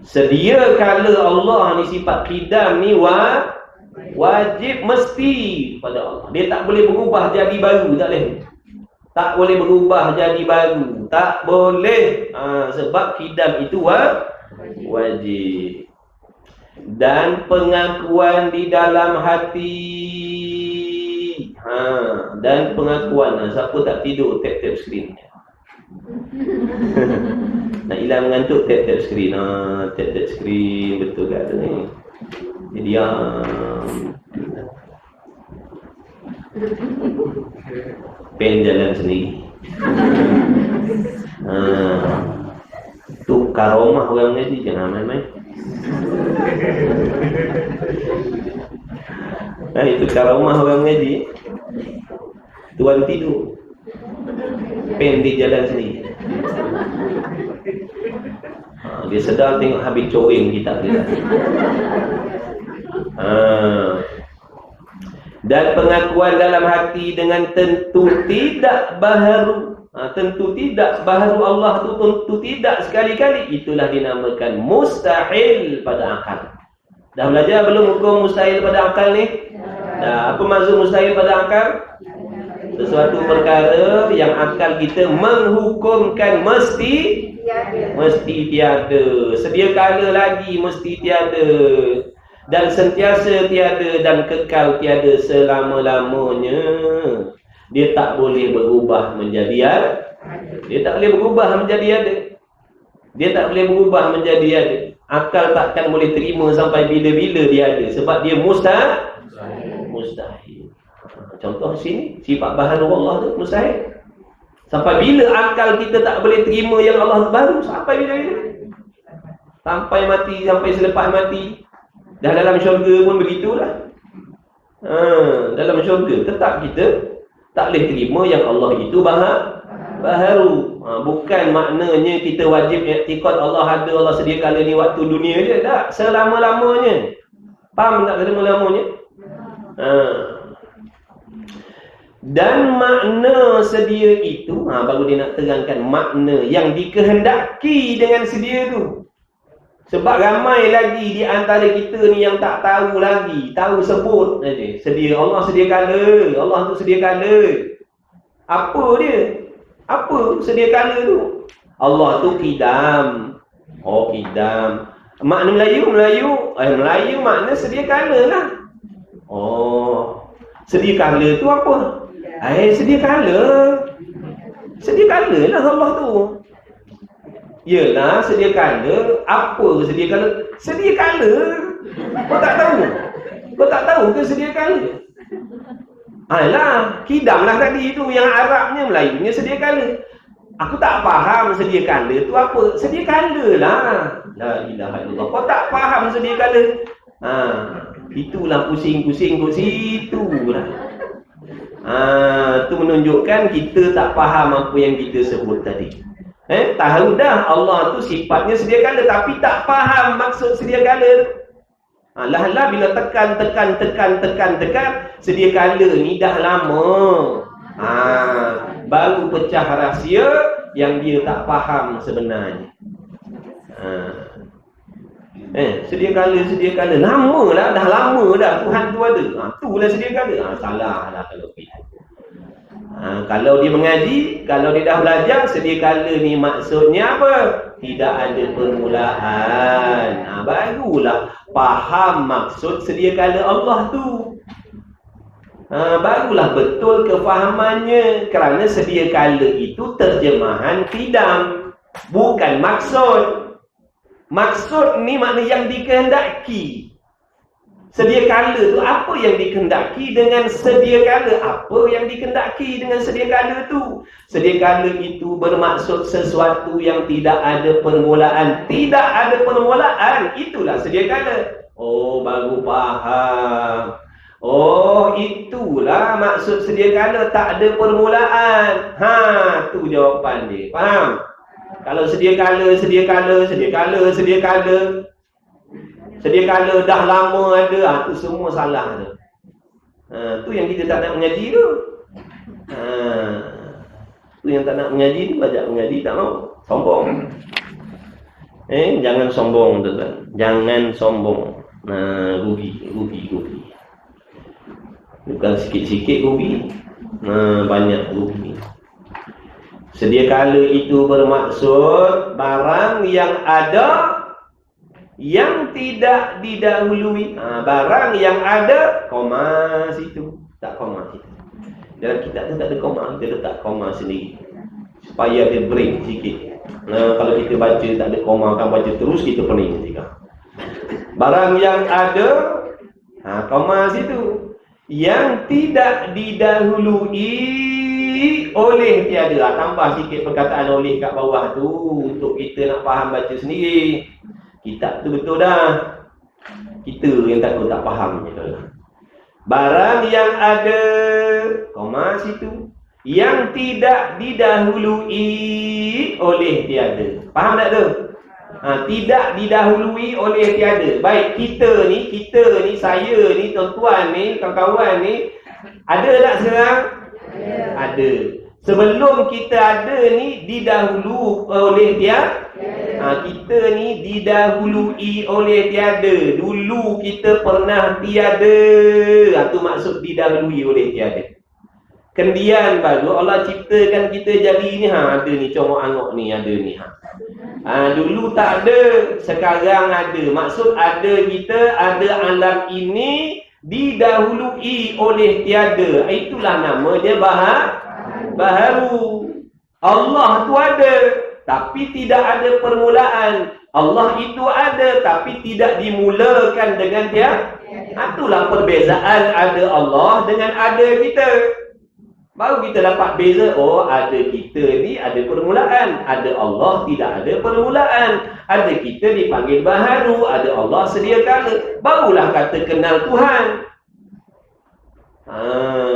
sedia kala Allah ni sifat qidam ni wajib mesti pada Allah. Dia tak boleh berubah jadi baru, tak boleh. Tak boleh berubah jadi baru, tak boleh. Sebab qidam itu wajib. Dan pengakuan di dalam hati. Dan pengakuan, siapa tak tidur tap-tap skrin. Nak hilang mengantuk, tap-tap skrin. Tap-tap skrin, betul tak tu ni. Jadi pen jalan sendiri. Tu karomah orang ngaji, jangan main-main. Itu karomah orang ngaji. Tuan tidur. Pen di jalan sendiri. Dia sedar tengok habis coreng kita dia. Dan pengakuan dalam hati dengan tentu tidak baharu. Tentu tidak baharu Allah tu tentu tidak sekali-kali. Itulah dinamakan mustahil pada akal. Dah belajar belum hukum mustahil pada akal ni? Apa maksud mustahil pada akal? Sesuatu perkara yang akal kita menghukumkan mesti tiada. Sedia kala lagi mesti tiada. Dan sentiasa tiada dan kekal tiada selama-lamanya. Dia tak boleh berubah menjadi ada. Dia tak boleh berubah menjadi ada. Dia tak boleh berubah menjadi ada. Akal takkan boleh terima sampai bila-bila dia ada. Sebab dia mustahil. Contoh sini, sifat baharu Allah tu mustahil. Sampai bila akal kita tak boleh terima yang Allah tu baharu? Sampai bila-bila? Sampai mati, sampai selepas mati. Dah dalam syurga pun begitulah. Dalam syurga tetap kita tak boleh terima yang Allah itu baharu. Bukan maknanya kita wajib i'tiqad Allah ada, Allah sediakan ni waktu dunia je. Tak, selama-lamanya. Faham tak selama-lamanya? Dan makna sedia itu, baru dia nak terangkan makna yang dikehendaki dengan sedia tu. Sebab ramai lagi di antara kita ni yang tak tahu lagi. Tahu sebut saja. Sedia. Allah sedia kala. Allah tu sedia kala. Apa dia? Apa sedia kala tu? Allah tu qidam. Oh, qidam. Makna Melayu makna sedia kala lah. Oh, sedia kala tu apa? Sedia kala. Sedia kala lah Allah tu. Yelah, sedia kala. Apa sedia kala? Sedia kala. Kau tak tahu? Kau tak tahu ke sedia kala? Alah, kidam lah tadi tu. Yang Arabnya, Melayunya sedia kala. Aku tak faham sedia kala tu apa. Sedia kala lah. La ilaha illallah. Kau tak faham sedia kala. Itulah pusing-pusing kat situ lah. Tu menunjukkan kita tak faham apa yang kita sebut tadi. Tahu dah Allah tu sifatnya sedia kala, tapi tak faham maksud sedia kala. Lah bila tekan sedia kala ni dah lama. Baru pecah rahsia yang dia tak faham sebenarnya. Sedia kala lama lah, dah lama dah Tuhan tu ada. Itulah sedia kala. Salah lah kalau begitu. Kalau dia mengaji, kalau dia dah belajar, sedia kala ni maksudnya apa? Tidak ada permulaan. Barulah faham maksud sedia kala Allah tu. Barulah betul kefahamannya. Kerana sedia kala itu terjemahan qidam, bukan maksud. Maksud ni makna yang dikehendaki. Sedia kala tu apa yang dikehendaki dengan sedia kala? Apa yang dikehendaki dengan sedia kala tu? Sedia kala itu bermaksud sesuatu yang tidak ada permulaan. Tidak ada permulaan, itulah sedia kala. Oh, baru faham. Oh, itulah maksud sedia kala, tak ada permulaan. Tu jawapan dia. Faham? Kalau sedia kala sedia kala dah lama ada, tu semua salah tu. Tu yang kita tak nak mengaji tu. Tu yang tak nak mengaji tu, belajar mengaji tak mau. Sombong. Jangan sombong tuan. Jangan sombong. Rugi. Bukan sikit-sikit rugi. Banyak rugi. Sedia kala itu bermaksud barang yang ada yang tidak didahului. Barang yang ada, koma situ. Tak koma situ. Dalam kitab tu tak ada koma. Kita letak koma sendiri supaya dia break sikit. Kalau kita baca tak ada koma, kan baca terus, kita pening juga. Barang yang ada, koma situ. Yang tidak didahului oleh tiada. Tambah sikit perkataan oleh kat bawah tu untuk kita nak faham baca sendiri. Kitab tu betul dah. Kita yang tak faham. Barang yang ada, koma situ, yang tidak didahului oleh tiada. Faham tak tu? Tidak didahului oleh tiada. Baik, kita ni, saya ni, tuan-tuan ni, kawan-kawan ni, ada tak sekarang? Ada. Sebelum kita ada ni, didahulu oleh tiada. Kita ni didahului oleh tiada. Dulu kita pernah tiada. Itu maksud didahului oleh tiada. Kemudian baru Allah ciptakan kita jadi ni. Ada ni, comok-angok ni, ada ni. Dulu tak ada, sekarang ada. Maksud ada kita, ada alam ini didahului oleh tiada. Itulah nama dia baharu. Allah tu ada, tapi tidak ada permulaan. Allah itu ada, tapi tidak dimulakan dengan tiada. Itulah perbezaan ada Allah dengan ada kita. Baru kita dapat beza. Oh, ada kita ni ada permulaan, ada Allah tidak ada permulaan. Ada kita dipanggil baharu, ada Allah sedia kala. Barulah kata kenal Tuhan.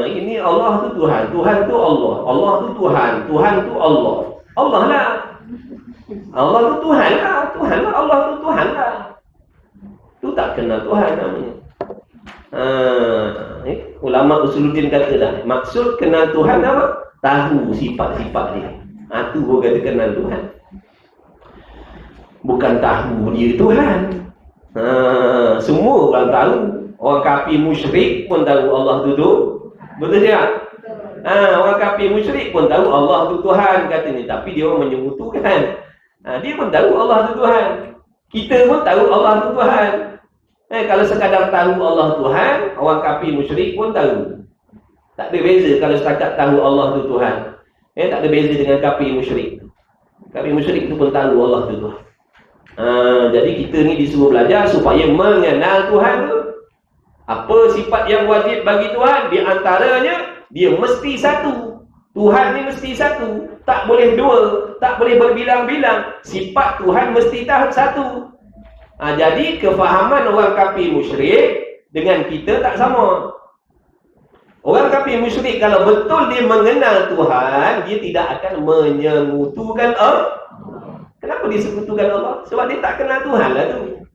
Ini Allah tu Tuhan, Tuhan tu Allah, Allah tu Tuhan, Tuhan tu Allah. Allah lah. Allah tu Tuhan lah, Tuhan lah, Allah tu Tuhan lah. Tu tak kenal Tuhan namanya. Ulama Usuluddin kata dah, maksud kenal Tuhan apa? Tahu sifat-sifat dia. Tu pun kata kenal Tuhan. Bukan tahu dia Tuhan. Semua orang tahu. Orang kafir musyrik pun tahu Allah tu tu. Betul tak? Orang kafir musyrik pun tahu Allah tu Tuhan katanya, tapi dia orang menyekutukan. Dia pun tahu Allah tu Tuhan. Kita pun tahu Allah tu Tuhan. Kalau sekadar tahu Allah Tuhan, orang kafir musyrik pun tahu. Tak ada beza kalau setakat tahu Allah tu Tuhan. Tak ada beza dengan kafir musyrik. Kafir musyrik tu pun tahu Allah tu Tuhan. Jadi kita ni disuruh belajar supaya mengenal Tuhan tu. Apa sifat yang wajib bagi Tuhan? Di antaranya, dia mesti satu. Tuhan ni mesti satu. Tak boleh dua. Tak boleh berbilang-bilang. Sifat Tuhan mesti satu. Jadi kefahaman orang kafir musyrik dengan kita tak sama. Orang kafir musyrik kalau betul dia mengenal Tuhan, dia tidak akan menyekutukan Allah. Kenapa dia sekutukan Allah? Sebab dia tak kenal Tuhan lah tu.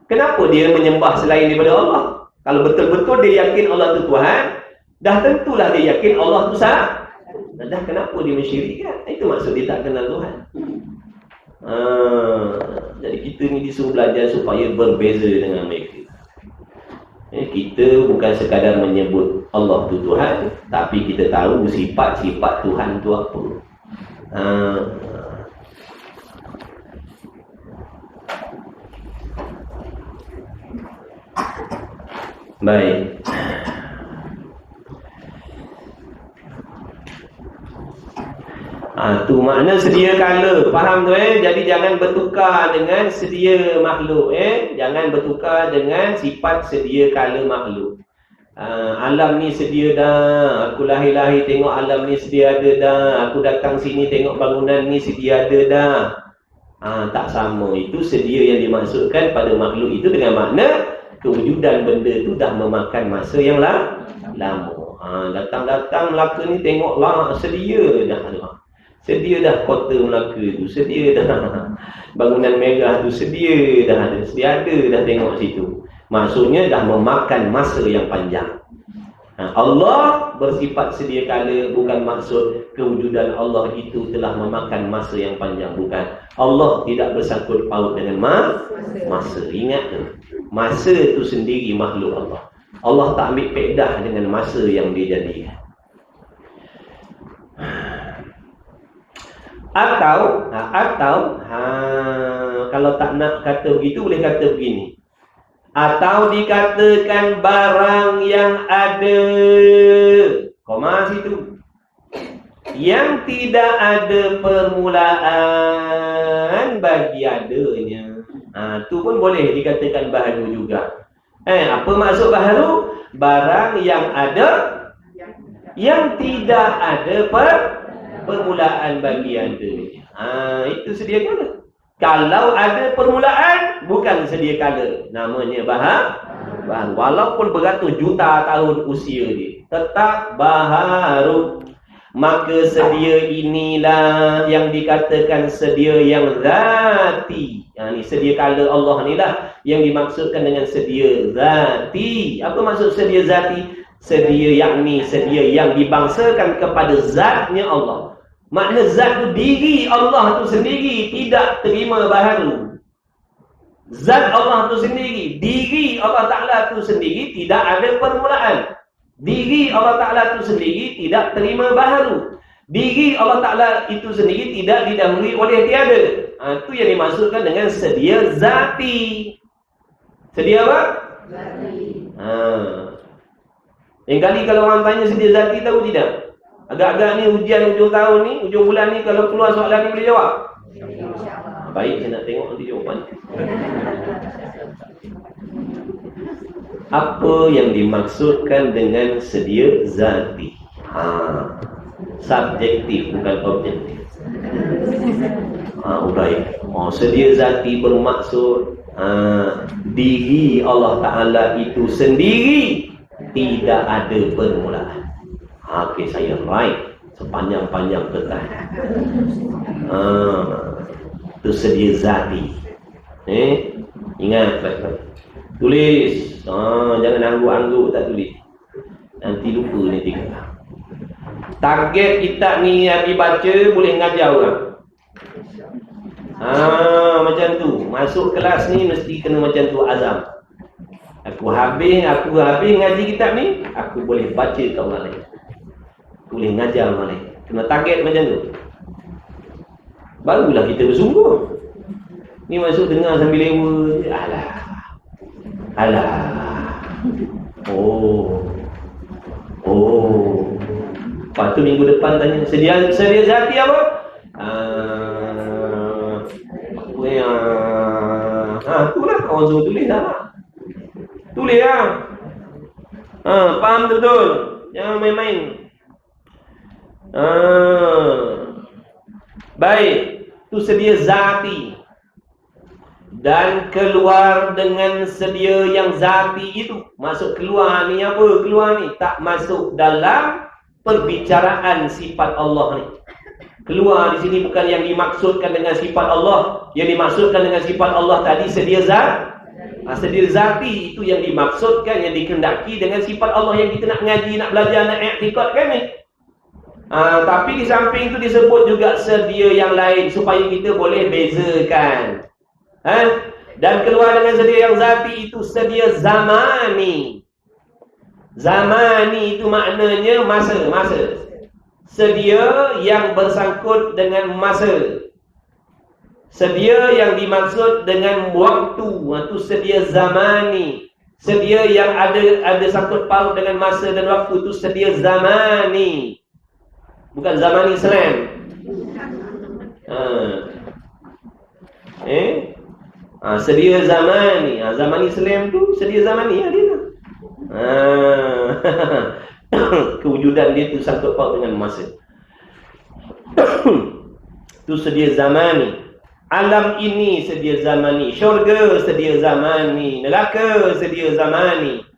Kenapa dia menyembah selain daripada Allah? Kalau betul-betul dia yakin Allah tu Tuhan, dah tentulah dia yakin Allah tu sah. Dah kenapa dia mensyirikkan? Itu maksud dia tak kenal Tuhan. Jadi kita ni disuruh belajar supaya berbeza dengan mereka. Kita bukan sekadar menyebut Allah tu Tuhan, tapi kita tahu sifat-sifat Tuhan tu apa. Baik. Tu makna sedia kala. Faham tu Jadi jangan bertukar dengan sedia makhluk Jangan bertukar dengan sifat sedia kala makhluk. Alam ni sedia dah. Aku lahir-lahir tengok alam ni sedia ada dah. Aku datang sini tengok bangunan ni sedia ada dah. Tak sama. Itu sedia yang dimaksudkan pada makhluk itu dengan makna kewujudan benda tu dah memakan masa yang lama. Datang-datang Melaka ni tengoklah sedia dah. Sedia dah kota Melaka tu, sedia dah bangunan merah tu, sedia dah ada, sedia ada dah tengok situ. Maksudnya dah memakan masa yang panjang. Allah bersifat sedia kala, bukan maksud kewujudan Allah itu telah memakan masa yang panjang, bukan. Allah tidak bersangkut paut dengan masa. Ingat tu, masa itu sendiri makhluk Allah. Allah tak ambil faedah dengan masa yang dia jadikan. Atau kalau tak nak kata begitu, boleh kata begini. Atau dikatakan barang yang ada, koma situ, yang tidak ada permulaan bagi adanya. Tu pun boleh dikatakan baharu juga. Apa maksud baharu? Barang yang ada, yang tidak ada permulaan bagi adanya. Itu sedia kala. Kalau ada permulaan, bukan sedia kala. Namanya baharu. Walaupun beratus juta tahun usia dia, tetap baharu. Maka sedia inilah yang dikatakan sedia yang zati. Ni sedia kala Allah ni lah yang dimaksudkan dengan sedia zati. Apa maksud sedia zati? Sedia yakni sedia yang dibangsakan kepada zatnya Allah. Makna zat tu diri Allah tu sendiri tidak terima baharu. Zat Allah tu sendiri, diri Allah Ta'ala tu sendiri tidak ada permulaan. Diri Allah Ta'ala itu sendiri tidak terima baharu. Diri Allah Ta'ala itu sendiri tidak didahului oleh tiada. Itu yang dimaksudkan dengan sedia zati. Sedia apa? Zati. Yang kali kalau orang tanya sedia zati, tahu tidak? Agak-agak ni ujian hujung tahun ni, hujung bulan ni, kalau keluar soalan ni boleh jawab? Baik, saya nak tengok nanti jawapan. Apa yang dimaksudkan dengan sedia zati? Subjektif bukan objektif. Baik. Sedia zati bermaksud diri Allah Ta'ala itu sendiri tidak ada permulaan. Okey, saya right sepanjang-panjang petang. Itu sedia zati. Ingat baik-baik. Tulis. Jangan angguk-angguk tak tulis. Nanti lupa nanti kata. Target kita ni habis baca boleh ngajar orang. Macam tu. Masuk kelas ni mesti kena macam tu azam. Aku habis ngaji kitab ni, aku boleh baca kat orang lain. Boleh ngajar orang lain. Kena target macam tu. Barulah kita bersungguh. Ni masuk dengar sambil lewa. Alah. Lepas tu minggu depan tanya, sedia zati apa? Itulah orang suruh tulis dah. Tulis lah. Faham betul? Jangan main-main. Baik. Itu sedia zati. Dan keluar dengan sedia yang zati itu. Masuk keluar ni apa? Keluar ni tak masuk dalam perbicaraan sifat Allah ni. Keluar di sini bukan yang dimaksudkan dengan sifat Allah. Yang dimaksudkan dengan sifat Allah tadi sedia zat. Sedia zati itu yang dimaksudkan, yang dikehendaki dengan sifat Allah yang kita nak ngaji, nak belajar, nak i'tikadkan ni. Tapi di samping itu disebut juga sedia yang lain supaya kita boleh bezakan. Dan keluar dengan sedia yang zati itu sedia zamani. Zamani itu maknanya masa. Sedia yang bersangkut dengan masa. Sedia yang dimaksud dengan waktu, itu sedia zamani. Sedia yang ada sangkut paut dengan masa dan waktu, itu sedia zamani. Bukan zaman Islam. Sedia zamani. Zaman Islam tu sedia zamani dia. Kewujudan dia tu sangkut paut dengan masa. Itu sedia zamani. Alam ini sedia zamani. Syurga sedia zamani. Neraka sedia zamani.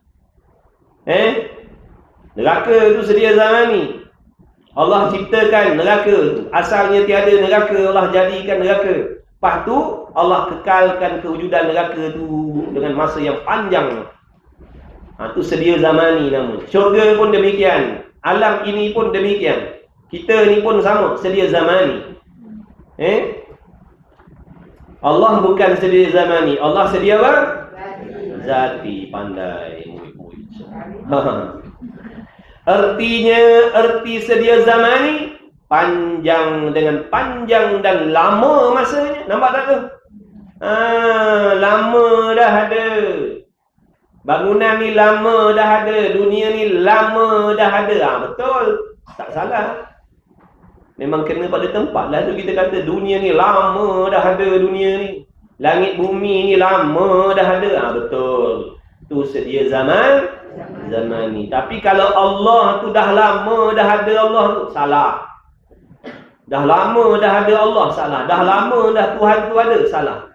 Neraka itu sedia zamani. Allah ciptakan neraka tu. Asalnya tiada neraka, Allah jadikan neraka. Lepas tu Allah kekalkan kewujudan neraka tu dengan masa yang panjang. Itu sedia zamani namanya. Syurga pun demikian. Alam ini pun demikian. Kita ni pun sama, sedia zamani. Allah bukan sedia zamani. Allah sedia apa? Zati. Pandai. Arti sedia zamani panjang, dengan panjang dan lama masanya. Nampak tak tu? Lama dah ada. Bangunan ni lama dah ada. Dunia ni lama dah ada. Betul. Tak salah. Memang kena pada tempat lah tu kita kata dunia ni lama dah ada dunia ni. Langit bumi ni lama dah ada. Betul. Tu sedia zaman ni. Tapi kalau Allah tu dah lama dah ada Allah tu, salah. Dah lama dah ada Allah, salah. Dah lama dah Tuhan tu ada, salah.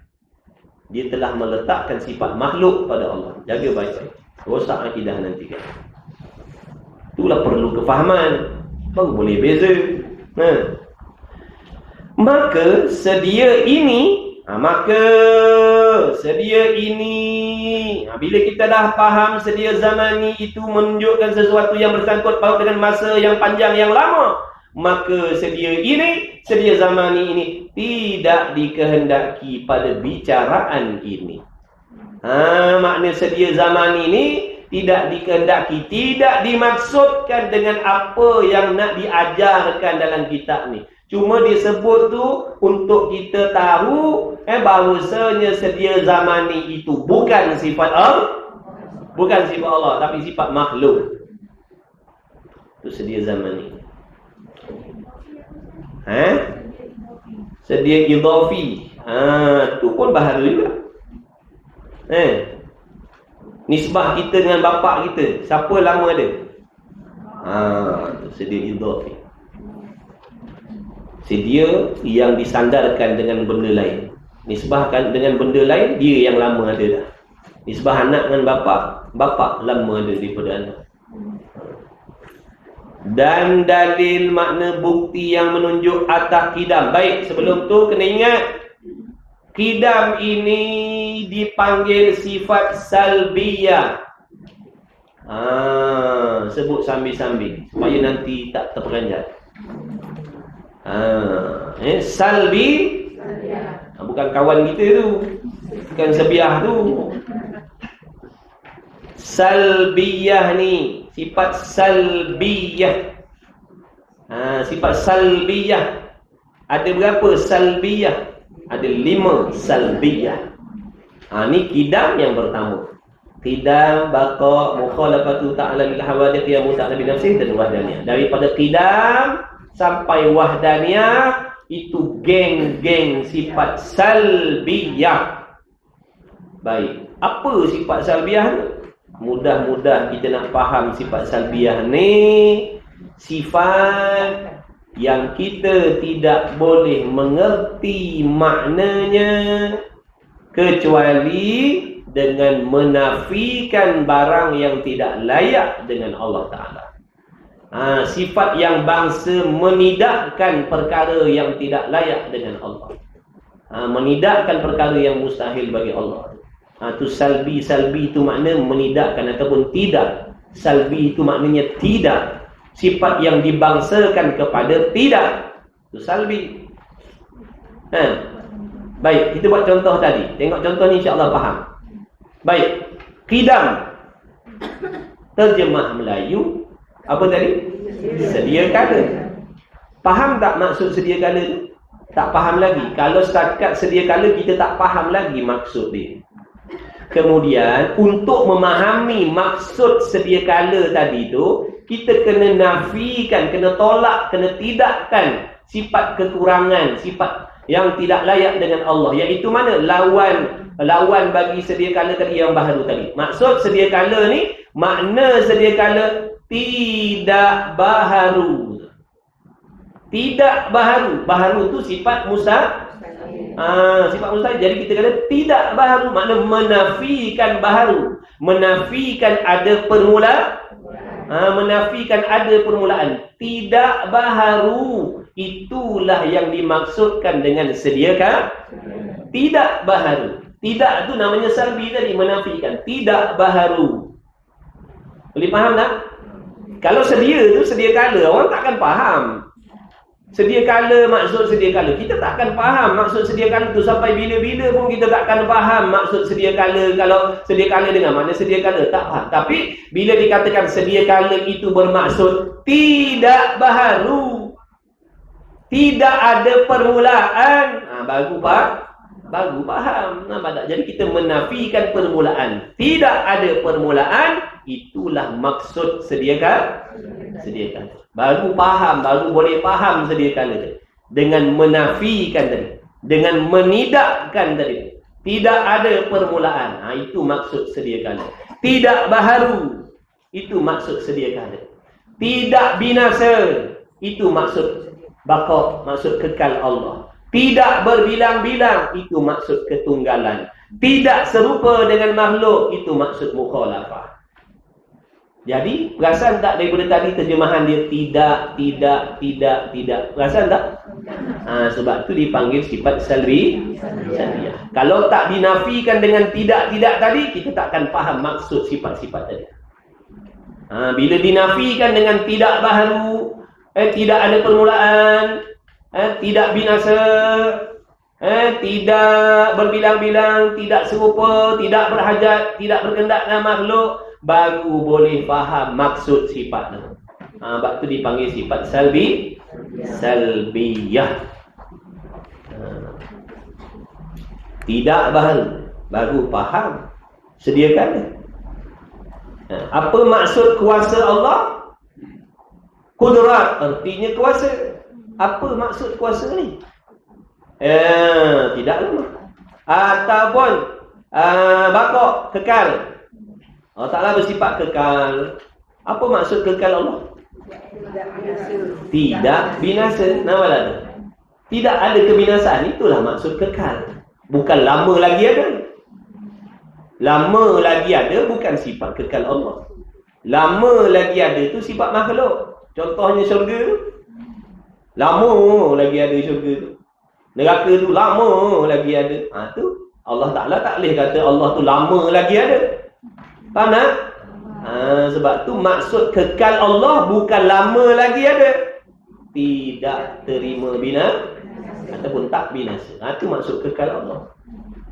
Dia telah meletakkan sifat makhluk pada Allah. Jaga baik-baik. Rosak akidah nanti kan. Itulah perlu kefahaman. baru boleh beza. Maka sedia ini bila kita dah faham sedia zamani itu menunjukkan sesuatu yang bersangkut paut dengan masa yang panjang yang lama, maka sedia zamani ini tidak dikehendaki pada bicaraan ini. Makna sedia zaman ini tidak dikehendaki, tidak dimaksudkan dengan apa yang nak diajarkan dalam kitab ni. Cuma disebut tu untuk kita tahu bahawasanya sedia zaman ni itu bukan sifat Allah, tapi sifat makhluk. Itu sedia zaman ni. Sedia idhafi. Tu pun baharu juga. Nisbah kita dengan bapa kita, siapa lama ada? Tu sedia idhafi. Sedia yang disandarkan dengan benda lain. Nisbahkan dengan benda lain, dia yang lama ada dah. Nisbah anak dengan bapa lama ada daripada anak. Dan dalil makna bukti yang menunjuk atas qidam. Baik, sebelum tu kena ingat, qidam ini dipanggil sifat salbiyah. Sebut sambil-sambil supaya nanti tak terperanjat. Salbi, bukan kawan kita tu, bukan sebiah tu. Salbiyah ni sifat salbiyah. Sifat salbiyah ada berapa salbiyah? Ada 5 salbiyah. Ni qidam yang pertama. Qidam, baqa, mukhalafatu ta'ala lil hawadith ya muta'ala bi nafsih dan wahdaniyah. Daripada qidam sampai wahdaniyah itu geng-geng sifat salbiyah. Baik, apa sifat salbiyah ni? Mudah-mudah kita nak faham sifat salbiyah ni, sifat yang kita tidak boleh mengerti maknanya kecuali dengan menafikan barang yang tidak layak dengan Allah Ta'ala. Sifat yang bangsa menidakkan perkara yang tidak layak dengan Allah. Menidakkan perkara yang mustahil bagi Allah. Tu salbi itu makna menidakkan ataupun tidak. Salbi itu maknanya tidak. Sifat yang dibangsakan kepada tidak. Tu salbi. Baik, kita buat contoh tadi. Tengok contoh ni insya-Allah faham. Baik, qidam. Terjemah Melayu apa tadi? Sedia kala. Faham tak maksud sedia kala tu? Tak faham lagi. Kalau setakat sedia kala kita tak faham lagi maksud dia. Kemudian untuk memahami maksud sedia kala tadi tu, kita kena nafikan, kena tolak, kena tidakkan sifat kekurangan, sifat yang tidak layak dengan Allah. Iaitu mana? Lawan bagi sedia kala tadi yang baharu tadi. Maksud sedia kala ni, makna sedia kala tidak baharu. Tidak baharu. Baharu tu sifat sifat mustahil. Jadi kita kata tidak baharu, makna menafikan baharu, menafikan ada permulaan, menafikan ada permulaan. Tidak baharu, itulah yang dimaksudkan dengan sediakan. Tidak baharu. Tidak tu namanya salbi tadi, menafikan. Tidak baharu. Boleh faham tak? Kalau sedia tu sedia kala, orang takkan faham. Sedia kala, maksud sedia kala, kita takkan faham maksud sedia kala tu. Sampai bila-bila pun kita takkan faham maksud sedia kala. Kalau sedia kala dengan mana sedia kala, tak faham. Tapi bila dikatakan sedia kala itu bermaksud tidak baharu, tidak ada permulaan, baru faham. Nampak tak? Jadi kita menafikan permulaan. Tidak ada permulaan, itulah maksud sedia kala. Baru faham, baru boleh faham sedia kala tadi. Dengan menafikan tadi, dengan menidakkan tadi. Tidak ada permulaan. Itu maksud sedia kala. Tidak baharu, itu maksud sedia kala. Tidak binasa, itu maksud baqa, maksud kekal Allah. Tidak berbilang-bilang, itu maksud ketunggalan. Tidak serupa dengan makhluk, itu maksud mukhalafah. Jadi perasan tak daripada tadi terjemahan dia tidak. Perasan tak? Sebab tu dipanggil sifat salbiyah. Kalau tak dinafikan dengan tidak tadi, kita tak akan faham maksud sifat-sifat tadi. Bila dinafikan dengan tidak baharu, tidak ada permulaan, tidak binasa, tidak berbilang-bilang, tidak serupa, tidak berhajat, tidak berkendak dengan makhluk, baru boleh faham maksud sifat tu. Sebab tu dipanggil sifat salbiyah. Tidak baru faham sedia kala. Apa maksud kuasa Allah? Kudrat artinya kuasa. Apa maksud kuasa ni? Tidak lama. Ataupun bakok, kekal. Allah Ta'ala bersifat kekal. Apa maksud kekal Allah? Tidak binasa. Nampak tak? Tidak ada kebinasaan. Itulah maksud kekal. Bukan lama lagi ada. Lama lagi ada bukan sifat kekal Allah. Lama lagi ada tu sifat makhluk. Contohnya syurga tu. Lama lagi ada syurga tu. Neraka tu lama lagi ada. Tu Allah Ta'ala tak boleh kata Allah tu lama lagi ada. Faham tak? Sebab tu maksud kekal Allah bukan lama lagi ada. Tidak terima binasa ataupun tak binasa. Itu maksud kekal Allah.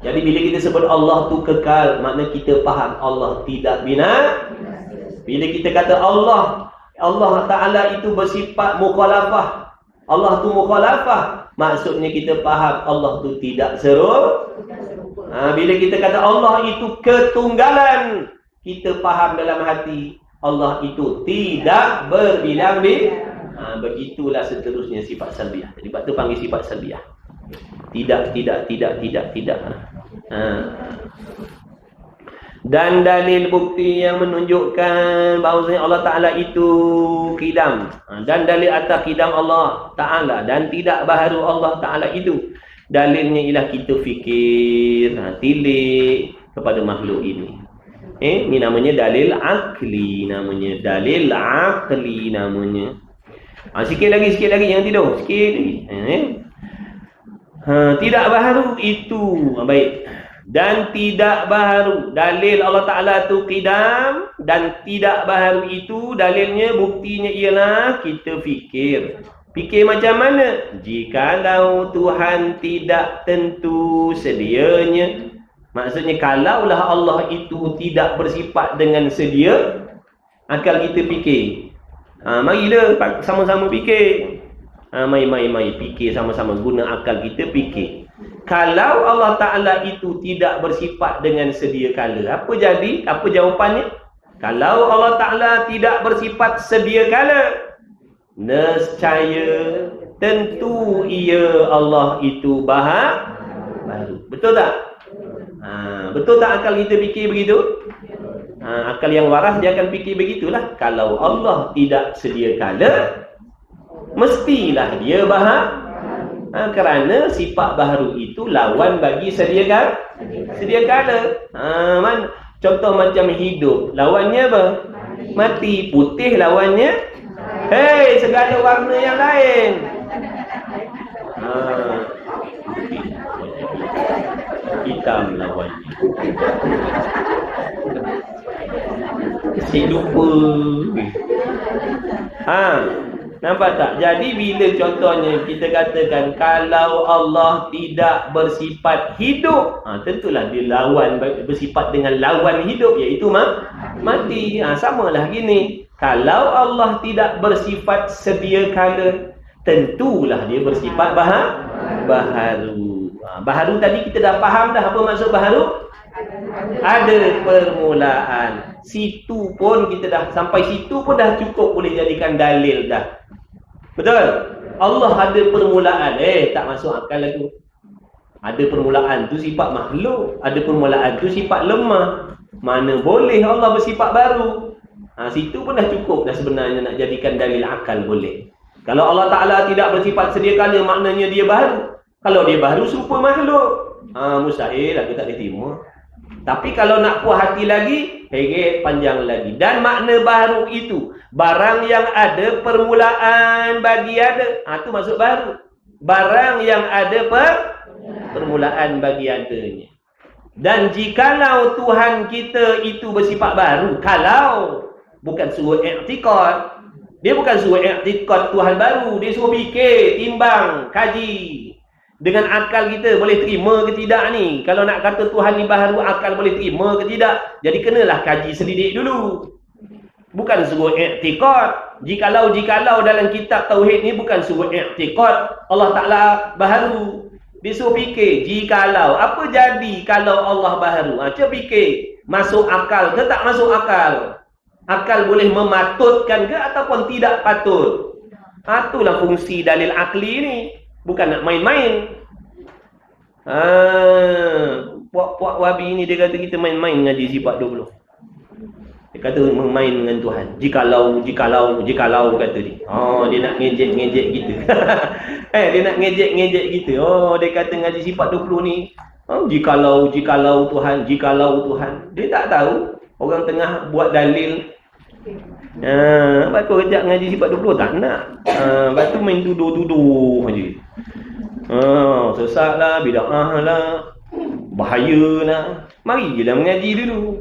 Jadi bila kita sebut Allah tu kekal, makna kita faham Allah tidak binasa. Bila kita kata Allah Ta'ala itu bersifat mukhalafah, Allah tu mukhalafah, maksudnya kita faham Allah tu tidak serupa. Bila kita kata Allah itu ketunggalan, kita faham dalam hati Allah itu tidak berbilang-bilang. Begitulah seterusnya sifat salbiyah. Jadi sebab tu panggil sifat salbiyah. Tidak. Dan dalil bukti yang menunjukkan bahawasanya Allah Ta'ala itu qidam. Dan dalil atas qidam Allah Ta'ala dan tidak baharu Allah Ta'ala itu. Dalilnya ialah kita fikir, tilik kepada makhluk ini. Ini namanya dalil akli namanya. Dalil akli namanya. Sikit lagi jangan tidur. Sikit lagi. Tidak baharu itu. Baik. Dan tidak baharu. Dalil Allah Ta'ala tu qidam. Dan tidak baharu itu dalilnya, buktinya ialah kita fikir. Fikir macam mana? Jikalau Tuhan tidak tentu sedianya. Maksudnya kalaulah Allah itu tidak bersifat dengan sedia, akal kita fikir. Marilah sama-sama fikir. Mari fikir sama-sama, guna akal kita fikir. Kalau Allah Ta'ala itu tidak bersifat dengan sedia kala, apa jadi? Apa jawapannya? Kalau Allah Ta'ala tidak bersifat sedia kala, nescaya tentu ia Allah itu baharu. Betul tak? Betul tak akal kita fikir begitu? Akal yang waras dia akan fikir begitulah. Kalau Allah tidak sedia kala, mestilah dia baharu. Kerana sifat baharu itu lawan bagi sedia kala. Contoh macam hidup, lawannya apa? Mati. Putih lawannya segala warna yang lain. Hitam lawannya. Si lupa. Nampak tak? Jadi bila contohnya kita katakan kalau Allah tidak bersifat hidup, tentulah dia lawan, bersifat dengan lawan hidup, iaitu mati. Samalah gini. Kalau Allah tidak bersifat sedia kala, tentulah dia bersifat baharu. Baharu tadi kita dah faham dah apa maksud baharu. Ada permulaan. Situ pun kita dah sampai situ pun dah cukup boleh jadikan dalil dah. Betul? Allah ada permulaan. Tak masuk akal lagu. Ada permulaan tu sifat makhluk, ada permulaan tu sifat lemah. Mana boleh Allah bersifat baru? Situ pun dah cukup dah sebenarnya nak jadikan dalil akal boleh. Kalau Allah Ta'ala tidak bersifat sedia kala, maknanya dia baru. Kalau dia baru serupa makhluk, mustahil aku tak diterima. Tapi kalau nak puas hati lagi, heret panjang lagi. Dan makna baharu itu, barang yang ada permulaan bagi ada. Itu maksud baharu. Barang yang ada permulaan bagi adanya. Dan jikalau Tuhan kita itu bersifat baru, kalau bukan suruh i'tiqad, dia bukan suruh i'tiqad Tuhan baru, dia suruh fikir, timbang, kaji. Dengan akal kita boleh terima ke tidak ni? Kalau nak kata Tuhan ni baharu, akal boleh terima ke tidak? Jadi kenalah kaji selidik dulu. Bukan suruh i'tiqad. Jikalau dalam kitab tauhid ni bukan suruh i'tiqad Allah Ta'ala baharu. Dia suruh fikir, jikalau apa jadi kalau Allah baharu? Cuba fikir, masuk akal ke tak masuk akal? Akal boleh mematutkan ke ataupun tidak patut? Itulah fungsi dalil akli ni. Bukan nak main-main. Puak-puak wabi ni dia kata kita main-main ngaji sifat 20. Dia kata main dengan Tuhan. Jikalau kata dia. Dia nak ngejek-ngejek kita. Dia nak ngejek-ngejek kita. Dia kata ngaji sifat 20 ni. Jikalau Tuhan. Dia tak tahu. Orang tengah buat dalil. Lepas tu kejap ngaji sifat 20 tak nak. Lepas tu main tuduh-tuduh je. Sesat lah, bid'ah lah, bahaya lah. Mari je lah mengaji dulu.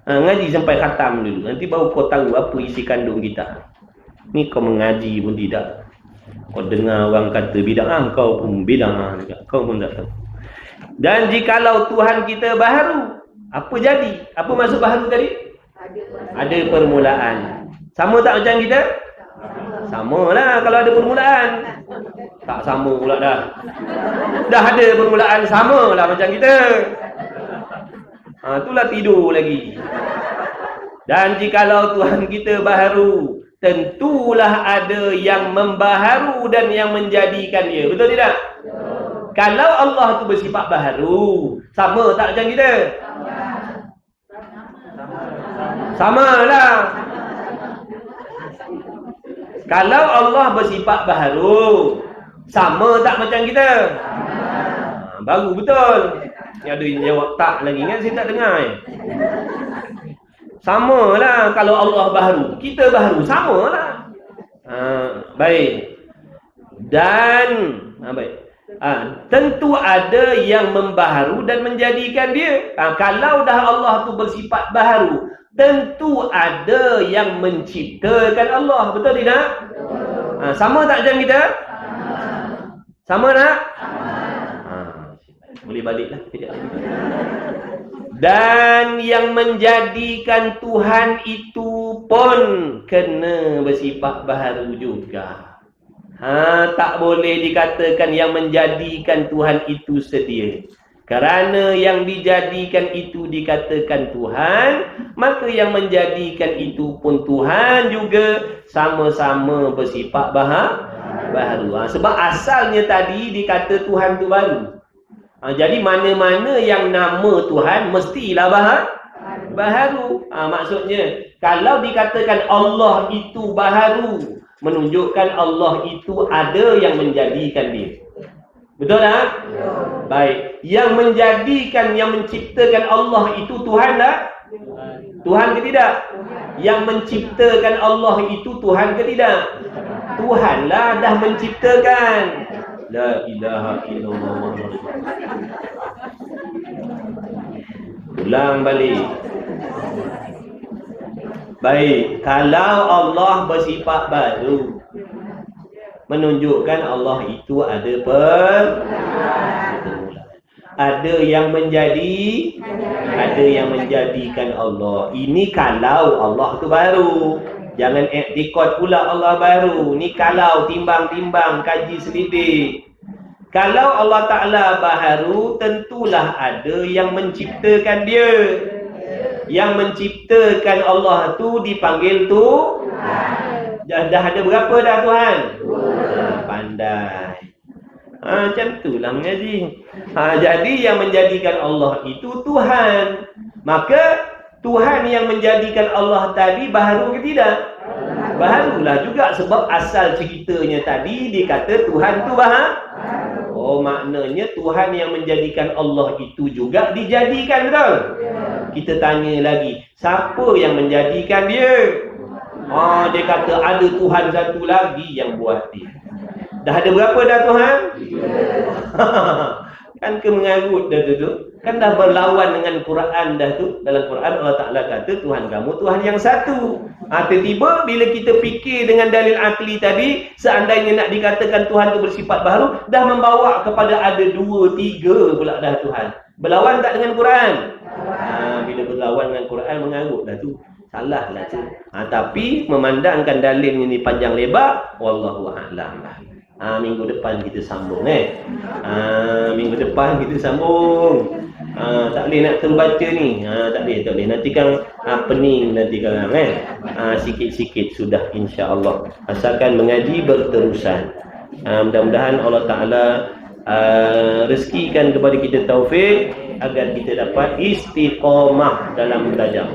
Ngaji sampai khatam dulu. Nanti baru kau tahu apa isi kandung kita. Ni kau mengaji pun tidak. Kau dengar orang kata bid'ah, kau pun bid'ah juga. Kau pun tak tahu. Dan jikalau Tuhan kita baharu, apa jadi? Apa maksud baharu tadi? Ada permulaan. Sama tak macam kita? Sama lah kalau ada permulaan. Tak sama pula dah. Dah ada permulaan, sama lah macam kita. Itulah tidur lagi. Dan jikalau Tuhan kita baharu, tentulah ada yang membaharu dan yang menjadikan dia. Betul tidak? Kalau Allah tu bersifat baharu, sama tak macam kita? Sama lah. Kalau Allah bersifat baharu, sama tak macam kita? Baru betul. Ni ada yang jawab tak lagi kan, saya tak dengar. Sama lah kalau Allah baharu, kita baharu, sama lah. Baik. Dan baik. Tentu ada yang membaharu dan menjadikan dia. Kalau dah Allah tu bersifat baharu, tentu ada yang menciptakan Allah. Betul tidak? Sama tak macam kita? Sama tak? Boleh baliklah kejap lagi. Dan yang menjadikan Tuhan itu pun kena bersifat baharu juga. Tak boleh dikatakan yang menjadikan Tuhan itu sedia. Kerana yang dijadikan itu dikatakan Tuhan, maka yang menjadikan itu pun Tuhan juga, sama-sama bersifat baharu. Sebab asalnya tadi dikata Tuhan tu baru. Jadi mana-mana yang nama Tuhan mestilah baharu. Maksudnya kalau dikatakan Allah itu baharu, menunjukkan Allah itu ada yang menjadikan dia. Betul tak? Ya. Baik. Yang menjadikan, yang menciptakan Allah itu Tuhan tak? Tuhan ke tidak? Yang menciptakan Allah itu Tuhan ke tidak? Tuhanlah dah menciptakan. La ilaha illallah. Ulang balik. Baik, kalau Allah bersifat baru, menunjukkan Allah itu ada ada yang menjadi, ada yang menjadikan Allah. Ini kalau Allah tu baru. Jangan i'tiqad pula Allah baru. Ni kalau timbang-timbang, kaji selidik. Kalau Allah Ta'ala baharu, tentulah ada yang menciptakan dia. Yang menciptakan Allah tu dipanggil tu dah ada berapa dah Tuhan? Pandai. Macam itulah mengaji. Jadi yang menjadikan Allah itu Tuhan. Maka Tuhan yang menjadikan Allah tadi baharu ke tidak? Baharulah juga sebab asal ceritanya tadi dikata Tuhan tu baharu. Oh, maknanya Tuhan yang menjadikan Allah itu juga dijadikan, betul? Kita tanya lagi, siapa yang menjadikan dia? Dia kata ada Tuhan satu lagi yang buat dia. Dah ada berapa dah Tuhan? Kan kemengarut dah tu. Kan dah berlawan dengan Quran dah tu. Dalam Quran Allah Ta'ala kata Tuhan kamu Tuhan yang satu. Tiba-tiba bila kita fikir dengan dalil akli tadi, seandainya nak dikatakan Tuhan tu bersifat baru, dah membawa kepada ada 2, 3 pula dah Tuhan. Berlawan tak dengan Quran? Bila berlawan dengan Quran mengarut dah tu. Salah lah tu. Tapi memandangkan dalil ini panjang lebar, wallahu a'lam. Minggu depan kita sambung minggu depan kita sambung. Tak boleh nak terbaca ni. Tak boleh. Nanti kan pening nanti kan sikit-sikit sudah insya-Allah. Asalkan mengaji berterusan. Mudah-mudahan Allah Taala rezekikan kepada kita taufik agar kita dapat istiqamah dalam belajar.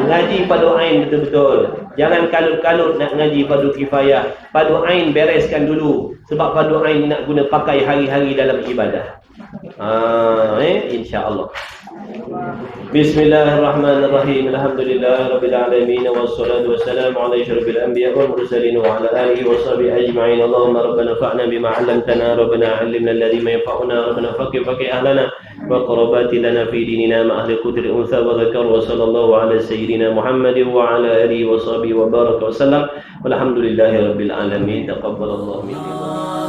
Ngaji fardu ain betul-betul. Jangan kalut-kalut nak ngaji fardu kifayah. Fardu ain bereskan dulu. Sebab fardu ain nak guna pakai hari-hari dalam ibadah. InsyaAllah. Bismillahirrahmanirrahim. Alhamdulillahirabbil alamin wassalatu wassalamu ala asyrafil anbiya'i wal mursalin wa ala alihi washabihi ajma'in. Allahumma rabbana fa'na bima 'allamtana, rabbana 'allimna alladhi ma yanfa'una, rabbana faqih ahlana wa qurabati lana fi dinina ma ahli qudri unsa wa dzakar wa sallallahu ala sayyidina Muhammadin wa ala alihi washabihi wa baraka wa sallam. Walhamdulillahirabbil alamin. Taqabbalallahu minna.